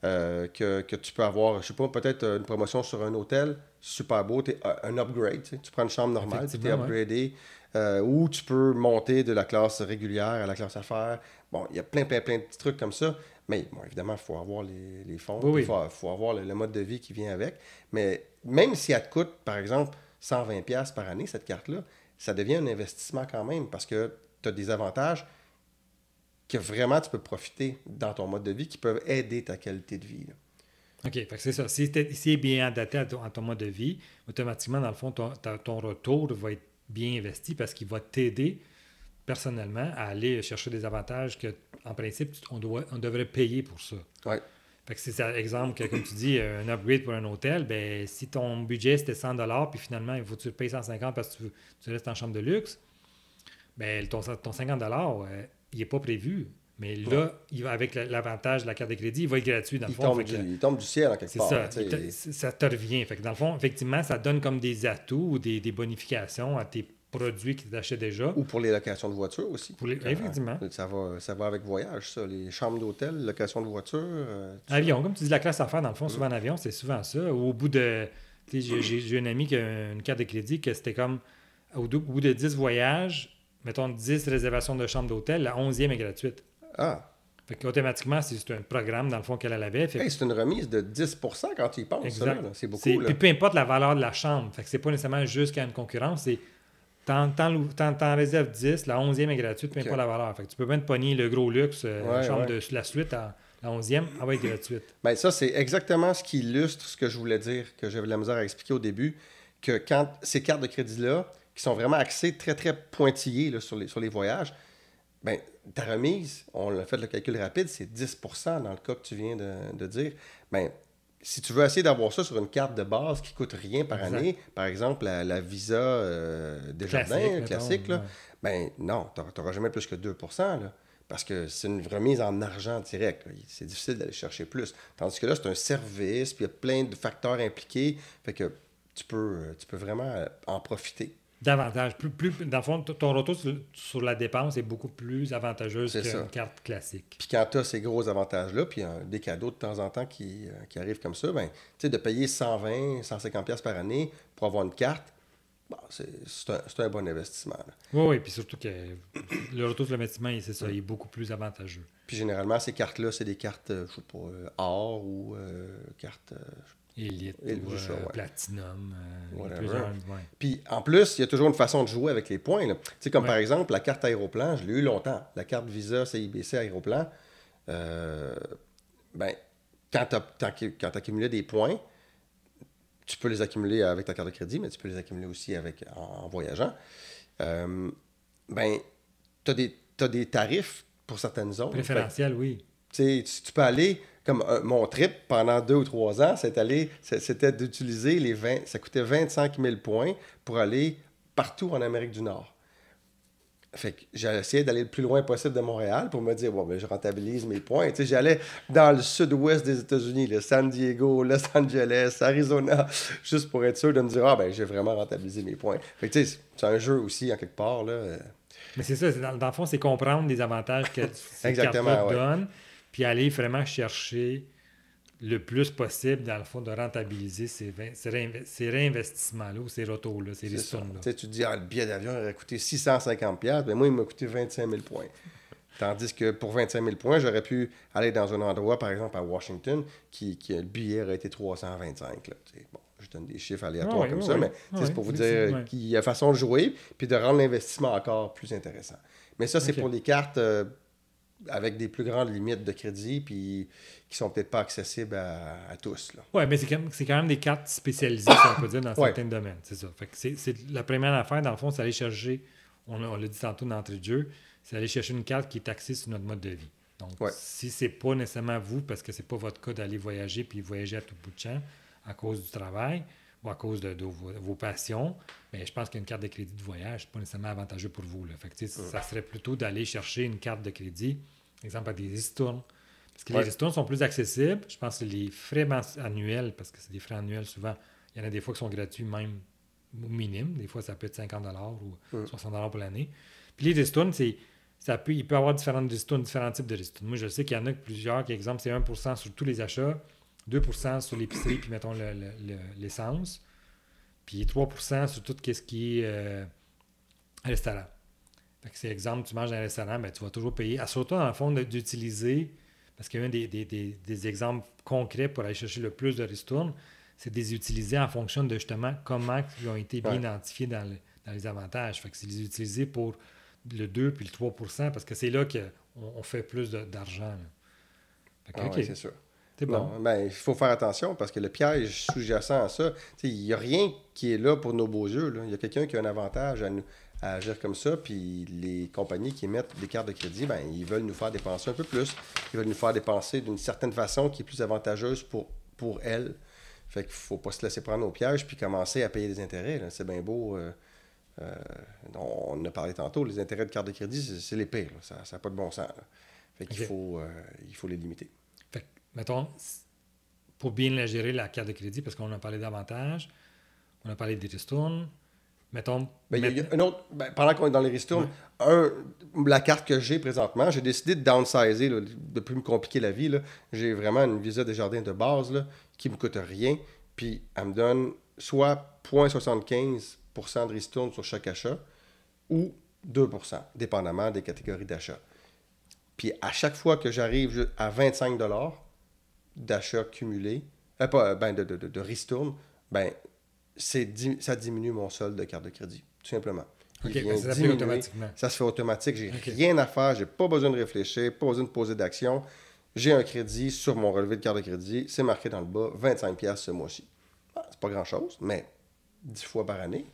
Que tu peux avoir, je sais pas, peut-être une promotion sur un hôtel, super beau, un upgrade. Tu prends une chambre normale, tu es upgradé. Ou tu peux monter de la classe régulière à la classe affaires. Bon, il y a plein de petits trucs comme ça. Mais bon, évidemment, il faut avoir les fonds. Il faut avoir le mode de vie qui vient avec. Mais même si elle te coûte, par exemple, 120$ par année, cette carte-là, ça devient un investissement quand même parce que tu as des avantages que vraiment tu peux profiter dans ton mode de vie qui peuvent aider ta qualité de vie. Là. OK, fait que c'est ça. Si est bien adapté à ton mode de vie, automatiquement, dans le fond, ton retour va être bien investi parce qu'il va t'aider personnellement à aller chercher des avantages que, en principe, on devrait payer pour ça. Ouais. Fait que c'est ça, exemple, que, comme tu dis, un upgrade pour un hôtel, ben si ton budget c'était 100$, puis finalement, il faut que tu le payes 150$ parce que tu restes en chambre de luxe, ben ton 50$, il n'est pas prévu. Mais là, avec l'avantage de la carte de crédit, il va être gratuit dans le fond. Il tombe du ciel en quelque part. C'est ça, ça te revient. Fait que dans le fond, effectivement, ça donne comme des atouts ou des bonifications à tes produits que tu achètes déjà. Ou pour les locations de voitures aussi. Effectivement. Ça va avec voyage, ça. Les chambres d'hôtel, location de voiture. Avion, comme tu dis, la classe affaires, dans le fond, souvent en avion, c'est souvent ça. Au bout de... J'ai un ami qui a une carte de crédit que c'était comme, au bout de 10 voyages, mettons 10 réservations de chambre d'hôtel, la 11e est gratuite. Ah. Fait qu'automatiquement, c'est un programme, dans le fond, qu'elle avait. C'est une remise de 10% quand tu y penses. Exact. Ça, là. C'est beaucoup. Puis peu importe la valeur de la chambre. Fait que c'est pas nécessairement juste qu'il y a une concurrence. C'est t'en réserves 10, la 11e est gratuite, peu importe la valeur. Fait que tu peux même te pogner le gros luxe, la chambre de la suite, la 11e, elle va être gratuite. Bien, ça, c'est exactement ce qui illustre ce que je voulais dire, que j'avais de la misère à expliquer au début, que quand ces cartes de crédit-là, qui sont vraiment axées très, très pointillées là, sur les voyages, bien, ta remise, on a fait le calcul rapide, c'est 10% dans le cas que tu viens de dire. Bien, si tu veux essayer d'avoir ça sur une carte de base qui ne coûte rien par année, par exemple la Visa Desjardins classique, là, ben non, tu n'auras jamais plus que 2%. Là, parce que c'est une remise en argent direct. Là. C'est difficile d'aller chercher plus. Tandis que là, c'est un service, puis il y a plein de facteurs impliqués. Fait que tu peux vraiment en profiter. Davantage. Dans le fond, ton retour sur la dépense est beaucoup plus avantageuse qu'une carte classique. Puis quand tu as ces gros avantages-là, puis des cadeaux de temps en temps qui arrivent comme ça, ben, tu sais, de payer 120, 150$ par année pour avoir une carte, bon, c'est un bon investissement. Là. Oui, puis surtout que le retour sur l'investissement, c'est ça, il est beaucoup plus avantageux. Puis généralement, ces cartes-là, c'est des cartes, je sais pas, or ou cartes... Élite ou Platinum. Puis en plus, il y a toujours une façon de jouer avec les points. Tu sais, comme par exemple, la carte Aéroplan, je l'ai eu longtemps. La carte Visa, CIBC Aéroplan, ben, quand tu accumulais des points, tu peux les accumuler avec ta carte de crédit, mais tu peux les accumuler aussi en voyageant. Ben, tu as des tarifs pour certaines zones. Préférentiels, oui. Tu peux aller... Comme mon trip, pendant 2 ou 3 ans, c'était d'utiliser ça coûtait 25 000 points pour aller partout en Amérique du Nord. Fait que j'ai essayé d'aller le plus loin possible de Montréal pour me dire, bon, ben, je rentabilise mes points. Tu sais, j'allais dans le sud-ouest des États-Unis, San Diego, Los Angeles, Arizona, juste pour être sûr de me dire, ah, ben, j'ai vraiment rentabilisé mes points. Fait que, tu sais, c'est un jeu aussi, en quelque part, là. Mais c'est ça, dans le fond, c'est comprendre les avantages que ces cartes-là donnent. Puis aller vraiment chercher le plus possible, dans le fond, de rentabiliser ces réinvestissements-là ou ces retours-là, ces ristournes-là. Tu te dis, le billet d'avion aurait coûté 650$, mais moi, il m'a coûté 25 000 points. Tandis que pour 25 000 points, j'aurais pu aller dans un endroit, par exemple à Washington, qui le billet aurait été 325$. Là, bon, Je donne des chiffres aléatoires comme ça, mais c'est pour vous dire effectivement. qu'il y a façon de jouer puis de rendre l'investissement encore plus intéressant. Mais ça, c'est OK. pour les cartes avec des plus grandes limites de crédit puis qui sont peut-être pas accessibles à tous, là. Oui, mais c'est quand même des cartes spécialisées, si on peut dire, dans Ouais. certains domaines. C'est ça. Fait que c'est la première affaire, dans le fond, c'est aller chercher, on l'a dit tantôt d'entrée de jeu, c'est aller chercher une carte qui est axée sur notre mode de vie. Donc, Ouais. si c'est pas nécessairement vous, parce que c'est pas votre cas d'aller voyager puis voyager à tout bout de champ à cause du travail ou à cause de vos passions, bien, je pense qu'une carte de crédit de voyage, c'est pas nécessairement avantageux pour vous, là. Fait que, tu sais, ça serait plutôt d'aller chercher une carte de crédit, par exemple, à des ristournes. Parce que les ristournes sont plus accessibles. Je pense que les frais annuels, parce que c'est des frais annuels souvent, il y en a des fois qui sont gratuits même au minimum. Des fois, ça peut être 50 ou 60 pour l'année. Puis les ristournes, il peut y avoir différents types de ristournes. Moi, je sais qu'il y en a plusieurs, qui, exemple, c'est 1% sur tous les achats, 2% sur l'épicerie, puis mettons l'essence, puis 3% sur tout ce qui est restaurant. Fait que c'est exemple, tu manges dans un restaurant, ben, tu vas toujours payer. Assure-toi, dans le fond, d'utiliser, parce qu'il y a des exemples concrets pour aller chercher le plus de ristournes, c'est de les utiliser en fonction de justement comment ils ont été bien identifiés dans les avantages. Fait que c'est les utiliser pour le 2 puis le 3%, parce que c'est là qu'on fait plus d'argent, là. Fait que, OK, Oui, c'est sûr. c'est bon. Non, ben, il faut faire attention parce que le piège sous-jacent à ça, il n'y a rien qui est là pour nos beaux yeux, là. Il y a quelqu'un qui a un avantage à agir comme ça, puis les compagnies qui émettent des cartes de crédit, ben, ils veulent nous faire dépenser un peu plus. Ils veulent nous faire dépenser d'une certaine façon qui est plus avantageuse pour elles. Fait qu'il ne faut pas se laisser prendre au piège puis commencer à payer des intérêts, là. C'est bien beau. On en a parlé tantôt, les intérêts de carte de crédit, c'est les pires, là. Ça n'a pas de bon sens, là. Fait qu'il il faut les limiter. Fait que, mettons, pour bien la gérer, la carte de crédit, parce qu'on a parlé d'avantages, on a parlé des ristournes, mettons... Ben, il y a un autre, pendant qu'on est dans les ristournes, la carte que j'ai présentement, j'ai décidé de downsizer, là, de ne plus me compliquer la vie, là. J'ai vraiment une Visa Desjardins de base là, qui ne me coûte rien, puis elle me donne soit 0,75% de ristourne sur chaque achat ou 2%, dépendamment des catégories d'achat. Puis à chaque fois que j'arrive à 25 d'achat cumulé, de ristourne, ben, ça diminue mon solde de carte de crédit, tout simplement. OK, ça se fait automatiquement. Ça se fait automatique. J'ai rien à faire, j'ai pas besoin de réfléchir, pas besoin de poser d'action. J'ai un crédit sur mon relevé de carte de crédit, c'est marqué dans le bas, 25$ ce mois-ci. C'est pas grand-chose, mais 10 fois par année,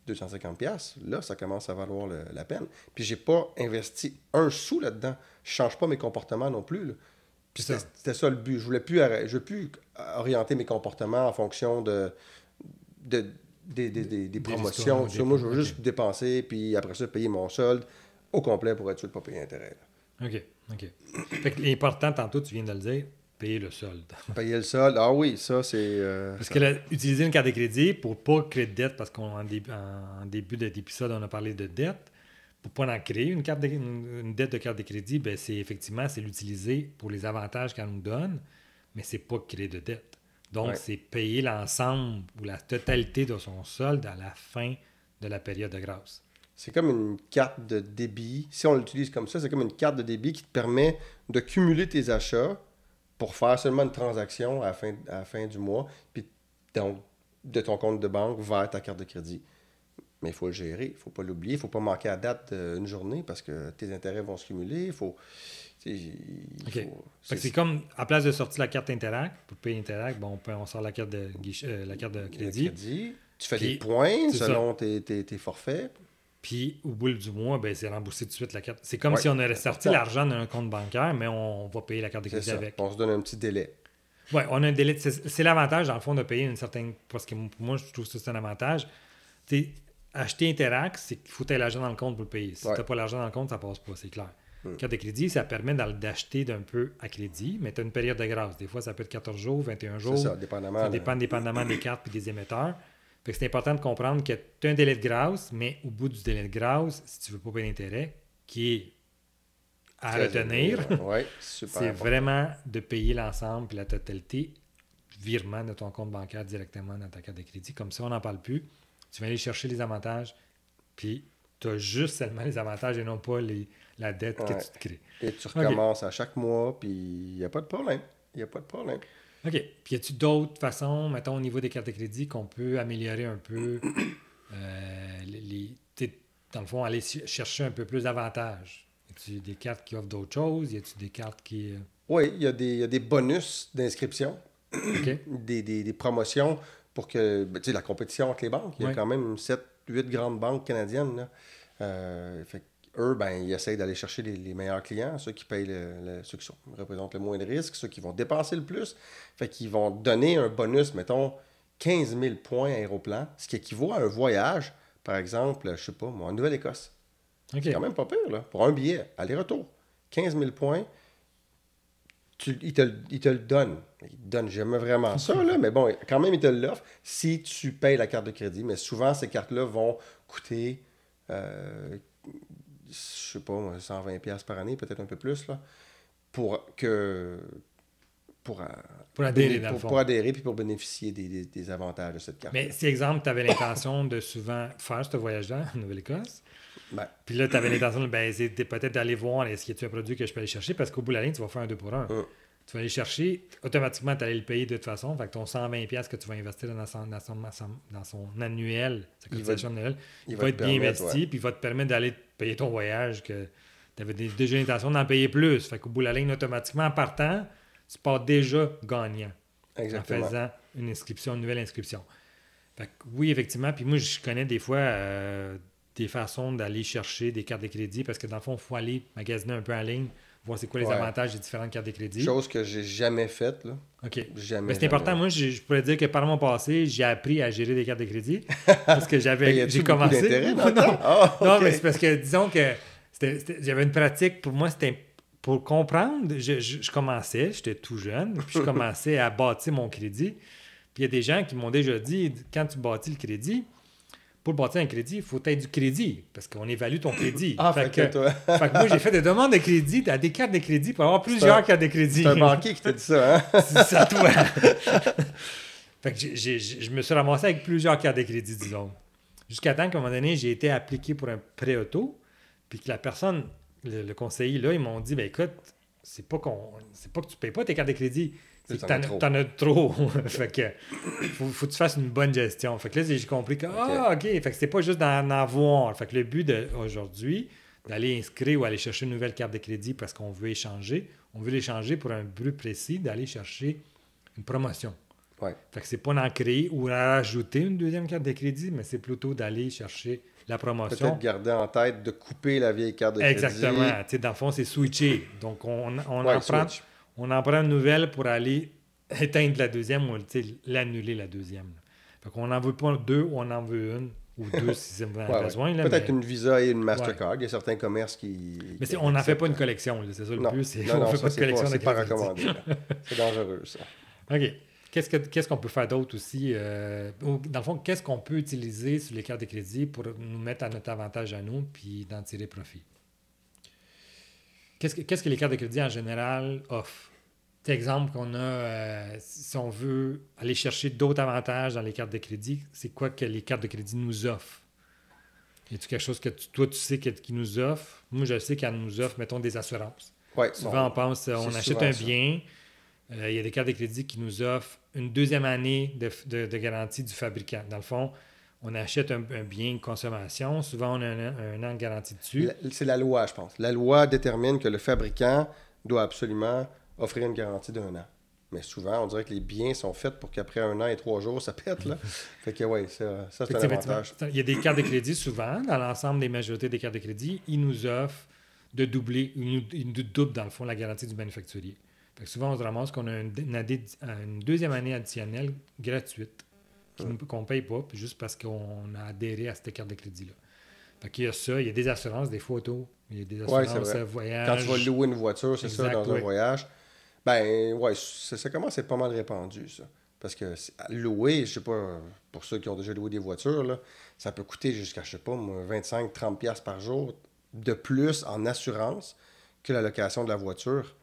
250$, là, ça commence à valoir la peine. Puis j'ai pas investi un sou là-dedans. Je change pas mes comportements non plus, là. Puis c'était ça le but. Je veux plus orienter mes comportements en fonction des promotions. Moi, je veux juste dépenser, puis après ça, payer mon solde au complet pour être sûr de ne pas payer intérêt, là. OK. Fait que l'important, tantôt, tu viens de le dire, payer le solde. Payer le solde, ah oui, ça, c'est... Parce que utiliser une carte de crédit pour pas créer de dette, parce qu'en début d'épisode, on a parlé de dette, pour pas en créer une dette de carte de crédit, ben c'est l'utiliser pour les avantages qu'elle nous donne, mais c'est pas créer de dette. Donc, c'est payer l'ensemble ou la totalité de son solde à la fin de la période de grâce. C'est comme une carte de débit. Si on l'utilise comme ça, c'est comme une carte de débit qui te permet de cumuler tes achats pour faire seulement une transaction à la fin du mois, puis donc de ton compte de banque vers ta carte de crédit. Mais il faut le gérer, il ne faut pas l'oublier, il ne faut pas manquer à date une journée parce que tes intérêts vont se cumuler. C'est comme, à place de sortir la carte Interact, pour payer Interact, bon, on sort la carte de crédit. Tu fais des points selon tes forfaits. Puis, au bout du mois, ben, c'est remboursé tout de suite la carte. C'est comme si on aurait sorti l'argent d'un compte bancaire, mais on va payer la carte de crédit avec. On se donne un petit délai. Oui, on a un délai. C'est l'avantage, dans le fond, de payer une certaine... Parce que pour moi, je trouve que c'est un avantage. Acheter Interact, c'est qu'il faut que tu aies l'argent dans le compte pour le payer. Si tu n'as pas l'argent dans le compte, ça passe pas, c'est clair. Carte de crédit, ça permet d'acheter d'un peu à crédit, mais tu as une période de grâce. Des fois, ça peut être 14 jours, 21 jours. C'est ça, dépendamment. Ça dépend dépendamment des cartes et des émetteurs. Fait que c'est important de comprendre que tu as un délai de grâce, mais au bout du délai de grâce, si tu ne veux pas payer d'intérêt, qui est à retenir, c'est vraiment de payer l'ensemble et la totalité virement de ton compte bancaire directement dans ta carte de crédit. Comme ça, on n'en parle plus. Tu vas aller chercher les avantages, puis tu as juste seulement les avantages et non pas la dette que tu te crées. Et tu recommences à chaque mois, puis il n'y a pas de problème. Il n'y a pas de problème. OK. Puis y a-tu d'autres façons, mettons, au niveau des cartes de crédit, qu'on peut améliorer un peu, dans le fond, aller chercher un peu plus d'avantages? Y a-tu des cartes qui offrent d'autres choses? Y a-tu des cartes qui... Oui, il y a des bonus d'inscription, OK. des promotions pour que, ben, tu sais, la compétition entre les banques. Il y a Ouais. quand même 7, 8 grandes banques canadiennes, là. Fait eux, ben, ils essayent d'aller chercher les meilleurs clients, ceux qui payent ceux qui représentent le moins de risques, ceux qui vont dépenser le plus. Fait qu'ils vont donner un bonus, mettons, 15 000 points Aéroplan, ce qui équivaut à un voyage, par exemple, je sais pas, moi, en Nouvelle-Écosse. OK. C'est quand même pas pire, là, pour un billet, aller-retour. 15 000 points, il te le donne. Il te donne jamais vraiment ça, là, mais bon, quand même, il te l'offre si tu payes la carte de crédit. Mais souvent, ces cartes-là vont coûter, je sais pas, moi, 120$ par année, peut-être un peu plus, là, pour que... Pour, Pour adhérer, dans le fond. pour adhérer puis pour bénéficier des avantages de cette carte. Mais si, exemple, tu avais l'intention de souvent faire ce voyage-là en Nouvelle-Écosse, Ben, puis là, tu avais l'intention de, c'est peut-être d'aller voir est-ce qu'il y a un produit que je peux aller chercher, parce qu'au bout de la ligne, tu vas faire un 2 pour 1. Tu vas aller chercher, automatiquement, tu allais le payer de toute façon. Fait que ton 120$ que tu vas investir dans son annuel, sa cotisation annuelle, il va être bien investi, puis il va te permettre d'aller payer ton voyage, que tu avais déjà l'intention d'en payer plus. Fait qu'au bout de la ligne, automatiquement, en partant, tu pars déjà gagnant. exactement. En faisant une nouvelle inscription. Fait que oui, effectivement. Puis moi, je connais des fois des façons d'aller chercher des cartes de crédit parce que dans le fond, il faut aller magasiner un peu en ligne, voir c'est quoi les avantages des différentes cartes de crédit. Chose que j'ai jamais faite, là. OK. Jamais. Mais c'est important. Moi, je pourrais dire que par mon passé, j'ai appris à gérer des cartes de crédit parce que j'ai commencé. Non, mais c'est parce que disons que j'avais une pratique. Pour moi, c'était pour comprendre. Je commençais, j'étais tout jeune, puis je commençais à bâtir mon crédit. Puis il y a des gens qui m'ont déjà dit, quand tu bâtis le crédit, pour bâtir un crédit, il faut être du crédit, parce qu'on évalue ton crédit. Fait que moi, j'ai fait des demandes de crédit à des cartes de crédit pour avoir plusieurs cartes de crédit. C'est un banquier qui t'a dit ça, hein? C'est ça, toi. Fait que je me suis ramassé avec plusieurs cartes de crédit, disons. Jusqu'à temps qu'à un moment donné, j'ai été appliqué pour un prêt auto, puis que la personne, le conseiller, là, ils m'ont dit, écoute, c'est pas que tu payes pas tes cartes de crédit, c'est que t'en as trop. Fait que faut que tu fasses une bonne gestion. Fait que là, j'ai compris que, OK. Fait que c'est pas juste d'en avoir. Fait que le but aujourd'hui, d'aller inscrire ou aller chercher une nouvelle carte de crédit parce qu'on veut échanger, on veut l'échanger pour un but précis, d'aller chercher une promotion. Ouais. Fait que c'est pas d'en créer ou d'en rajouter une deuxième carte de crédit, mais c'est plutôt d'aller chercher la promotion. Peut-être garder en tête de couper la vieille carte de crédit. Exactement. T'sais, dans le fond, c'est switcher. Donc, on en prend une nouvelle pour aller éteindre la deuxième ou l'annuler la deuxième. Fait qu'on n'en veut pas deux ou on en veut une ou deux si c'est besoin. Là, peut-être une Visa et une Mastercard. Il y a certains commerces qui... Mais on n'en fait pas une collection. Là. C'est ça le plus. On fait pas de collection de crédit. C'est pas recommandé. C'est dangereux, ça. OK. Qu'est-ce qu'on peut faire d'autre aussi? Dans le fond, qu'est-ce qu'on peut utiliser sur les cartes de crédit pour nous mettre à notre avantage à nous puis d'en tirer profit? Qu'est-ce que les cartes de crédit en général offrent? Exemple qu'on a, si on veut aller chercher d'autres avantages dans les cartes de crédit, c'est quoi que les cartes de crédit nous offrent? Y a-t-il quelque chose que toi, tu sais qu'ils nous offrent? Moi, je sais qu'elles nous offrent, mettons, des assurances. Ouais, souvent, on pense, on achète un bien, il y a des cartes de crédit qui nous offrent une deuxième année de garantie du fabricant. Dans le fond, on achète un bien de consommation, souvent on a un an de garantie dessus. C'est la loi, je pense. La loi détermine que le fabricant doit absolument offrir une garantie d'1 an. Mais souvent, on dirait que les biens sont faits pour qu'après 1 an et 3 jours, ça pète, là. Fait que oui, ça c'est un avantage. Il y a des cartes de crédit, souvent, dans l'ensemble des majorités des cartes de crédit, ils nous offrent de doubler, ils nous doublent, dans le fond, la garantie du manufacturier. Fait que souvent, on se ramasse qu'on a une deuxième année additionnelle gratuite qu'on ne paye pas, puis juste parce qu'on a adhéré à cette carte de crédit-là. Fait qu'il y a ça, il y a des assurances, des photos, il y a des assurances voyage. Quand tu vas louer une voiture, c'est ça, dans un voyage, ça commence à être pas mal répandu, ça. Parce que louer, je sais pas, pour ceux qui ont déjà loué des voitures, là, ça peut coûter jusqu'à, je sais pas, 25-30$ par jour de plus en assurance que la location de la voiture.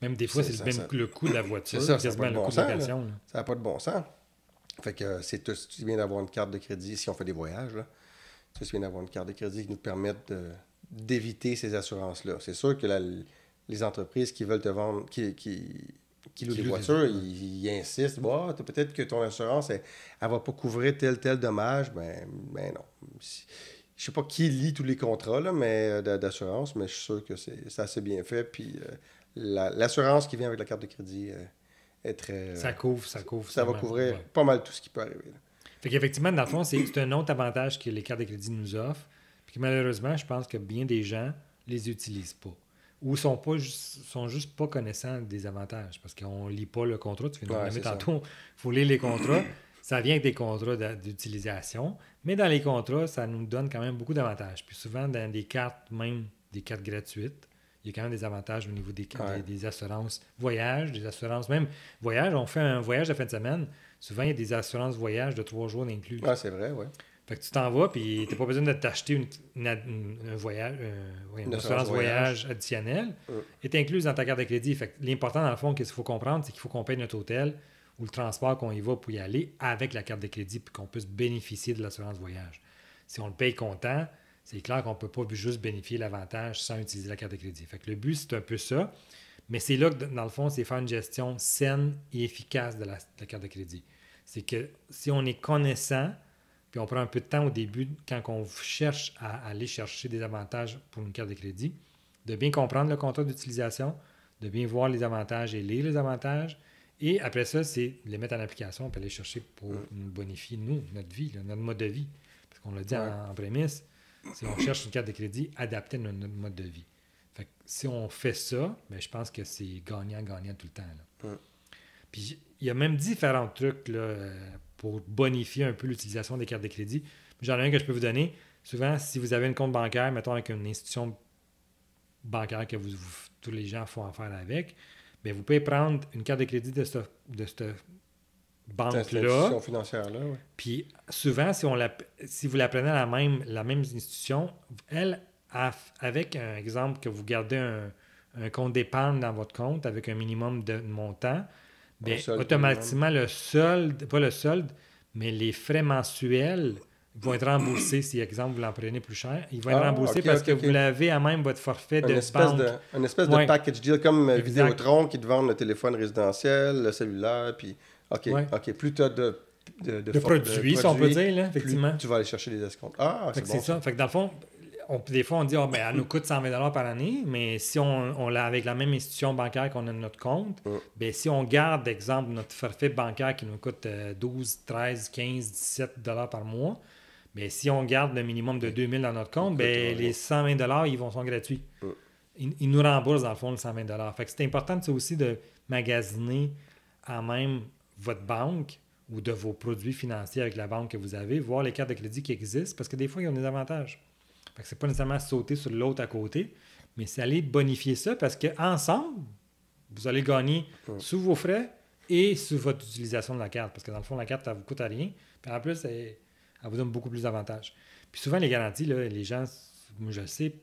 Même des fois, c'est même le coût de la voiture. C'est ça, ça n'a pas de bon sens. Ça n'a pas de bon sens. Fait que si tu viens d'avoir une carte de crédit, si on fait des voyages, là, tu viens d'avoir une carte de crédit qui nous permet d'éviter ces assurances-là. C'est sûr que les entreprises qui veulent te vendre, qui loue des voitures, il insiste. Bah, peut-être que ton assurance, elle ne va pas couvrir tel dommage. Ben non. Je sais pas qui lit tous les contrats là, mais d'assurance, mais je suis sûr que c'est assez bien fait. Puis l'assurance qui vient avec la carte de crédit est très... Ça couvre. Ça va couvrir pas mal tout ce qui peut arriver. Là. Fait qu'effectivement, dans le fond, c'est un autre avantage que les cartes de crédit nous offrent. Puis que malheureusement, je pense que bien des gens les utilisent pas. Ou sont juste pas connaissants des avantages. Parce qu'on lit pas le contrat. Tu viens de le nommer tantôt. Il faut lire les contrats. Ça vient avec des contrats d'utilisation. Mais dans les contrats, ça nous donne quand même beaucoup d'avantages. Puis souvent, dans des cartes, même des cartes gratuites, il y a quand même des avantages au niveau des assurances voyage, des assurances même voyage. On fait un voyage de fin de semaine. Souvent, il y a des assurances voyage de 3 jours inclus. Ah, c'est vrai, oui. Fait que tu t'en vas, puis tu n'as pas besoin de t'acheter une assurance voyage additionnelle. Elle est incluse dans ta carte de crédit. Fait que l'important, dans le fond, qu'il faut comprendre, c'est qu'il faut qu'on paye notre hôtel ou le transport qu'on y va pour y aller avec la carte de crédit, puis qu'on puisse bénéficier de l'assurance voyage. Si on le paye comptant, c'est clair qu'on ne peut pas juste bénéficier l'avantage sans utiliser la carte de crédit. Fait que le but, c'est un peu ça. Mais c'est là que, dans le fond, c'est faire une gestion saine et efficace de la carte de crédit. C'est que si on est connaissant, puis on prend un peu de temps au début, quand on cherche à aller chercher des avantages pour une carte de crédit, de bien comprendre le contrat d'utilisation, de bien voir les avantages et lire les avantages. Et après ça, c'est de les mettre en application puis aller chercher pour nous bonifier, nous, notre vie, là, notre mode de vie. Parce qu'on l'a dit en prémisse, si on cherche une carte de crédit adaptée à notre mode de vie. Fait que si on fait ça, bien, je pense que c'est gagnant-gagnant tout le temps. Là. Puis il y a même différents trucs là, pour bonifier un peu l'utilisation des cartes de crédit. J'en ai un que je peux vous donner. Souvent, si vous avez un compte bancaire, mettons avec une institution bancaire que tous les gens font affaire avec, bien, vous pouvez prendre une carte de crédit de cette banque-là. Cette institution financière-là, oui. Puis souvent, si vous la prenez à la même institution, elle, avec un exemple que vous gardez un compte d'épargne dans votre compte avec un minimum de montant, bien, automatiquement, pas le solde, mais les frais mensuels vont être remboursés. Si, exemple, vous l'en prenez plus cher, ils vont être remboursés parce que vous l'avez à même votre forfait de banque. Une espèce de package deal comme Vidéotron qui te vendent le téléphone résidentiel, le cellulaire, puis OK. Plus tu as de produits, si on peut dire, là, effectivement. Plus tu vas aller chercher des escomptes. Ah, c'est bon. C'est ça. Fait que dans le fond, des fois, on dit elle nous coûte 120 $ par année, mais si on l'a avec la même institution bancaire qu'on a de notre compte, bien, si on garde, exemple, notre forfait bancaire qui nous coûte 12, 13, 15, 17 $ par mois, bien, si on garde le minimum de 2000 dans notre compte, bien, les 120 $, ils sont gratuits. Ils nous remboursent, dans le fond, les 120 $. Fait que c'est important aussi de magasiner à même votre banque ou de vos produits financiers avec la banque que vous avez, voir les cartes de crédit qui existent, parce que des fois, ils ont des avantages. Fait que c'est pas nécessairement sauter sur l'autre à côté, mais c'est aller bonifier ça parce qu'ensemble, vous allez gagner sous vos frais et sur votre utilisation de la carte. Parce que dans le fond, la carte, elle ne vous coûte à rien. Puis en plus, elle vous donne beaucoup plus d'avantages. Puis souvent, les garanties, là, les gens, moi je le sais,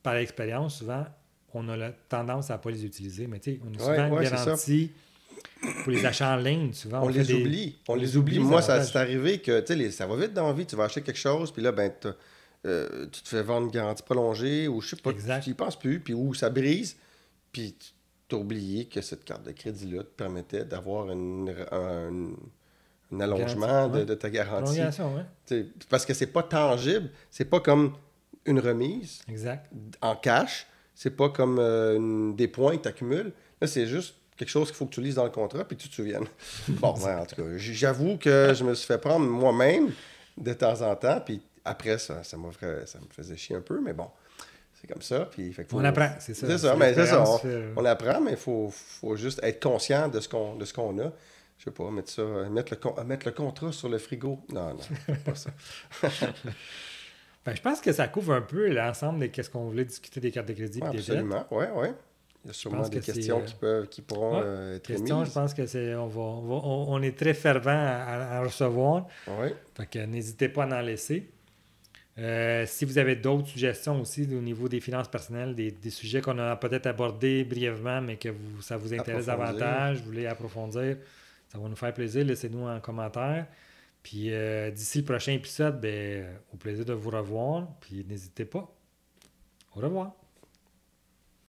par expérience, souvent, on a la tendance à ne pas les utiliser. Mais tu sais, on a souvent une garantie pour les achats en ligne. Souvent, on les oublie. On les oublie. Moi, c'est arrivé que ça va vite dans la vie. Tu vas acheter quelque chose, puis là, ben, tu te fais vendre une garantie prolongée ou je sais pas, tu n'y penses plus, puis où ça brise, puis tu as oublié que cette carte de crédit-là te permettait d'avoir un allongement de ta garantie. Parce que c'est pas tangible, c'est pas comme une remise en cash, c'est pas comme des points que tu accumules. Là, c'est juste quelque chose qu'il faut que tu lises dans le contrat, puis tu te souviennes. Bon, en tout cas, j'avoue que je me suis fait prendre moi-même de temps en temps, puis après, ça me faisait chier un peu, mais bon, c'est comme ça. Puis, on apprend, c'est ça. C'est ça, on apprend, mais il faut juste être conscient de ce qu'on a. Je sais pas, mettre le contrat sur le frigo. Non, pas ça. Je pense que ça couvre un peu l'ensemble de ce qu'on voulait discuter des cartes de crédit. Absolument, oui. Il y a sûrement des questions qui pourront être émises. Je pense que on est très fervent à recevoir. Oui. Fait que n'hésitez pas à en laisser. Si vous avez d'autres suggestions aussi au niveau des finances personnelles, des sujets qu'on a peut-être abordés brièvement, mais que ça vous intéresse davantage, vous voulez approfondir, ça va nous faire plaisir. Laissez-nous en commentaire. Puis d'ici le prochain épisode, au plaisir de vous revoir. Puis n'hésitez pas. Au revoir.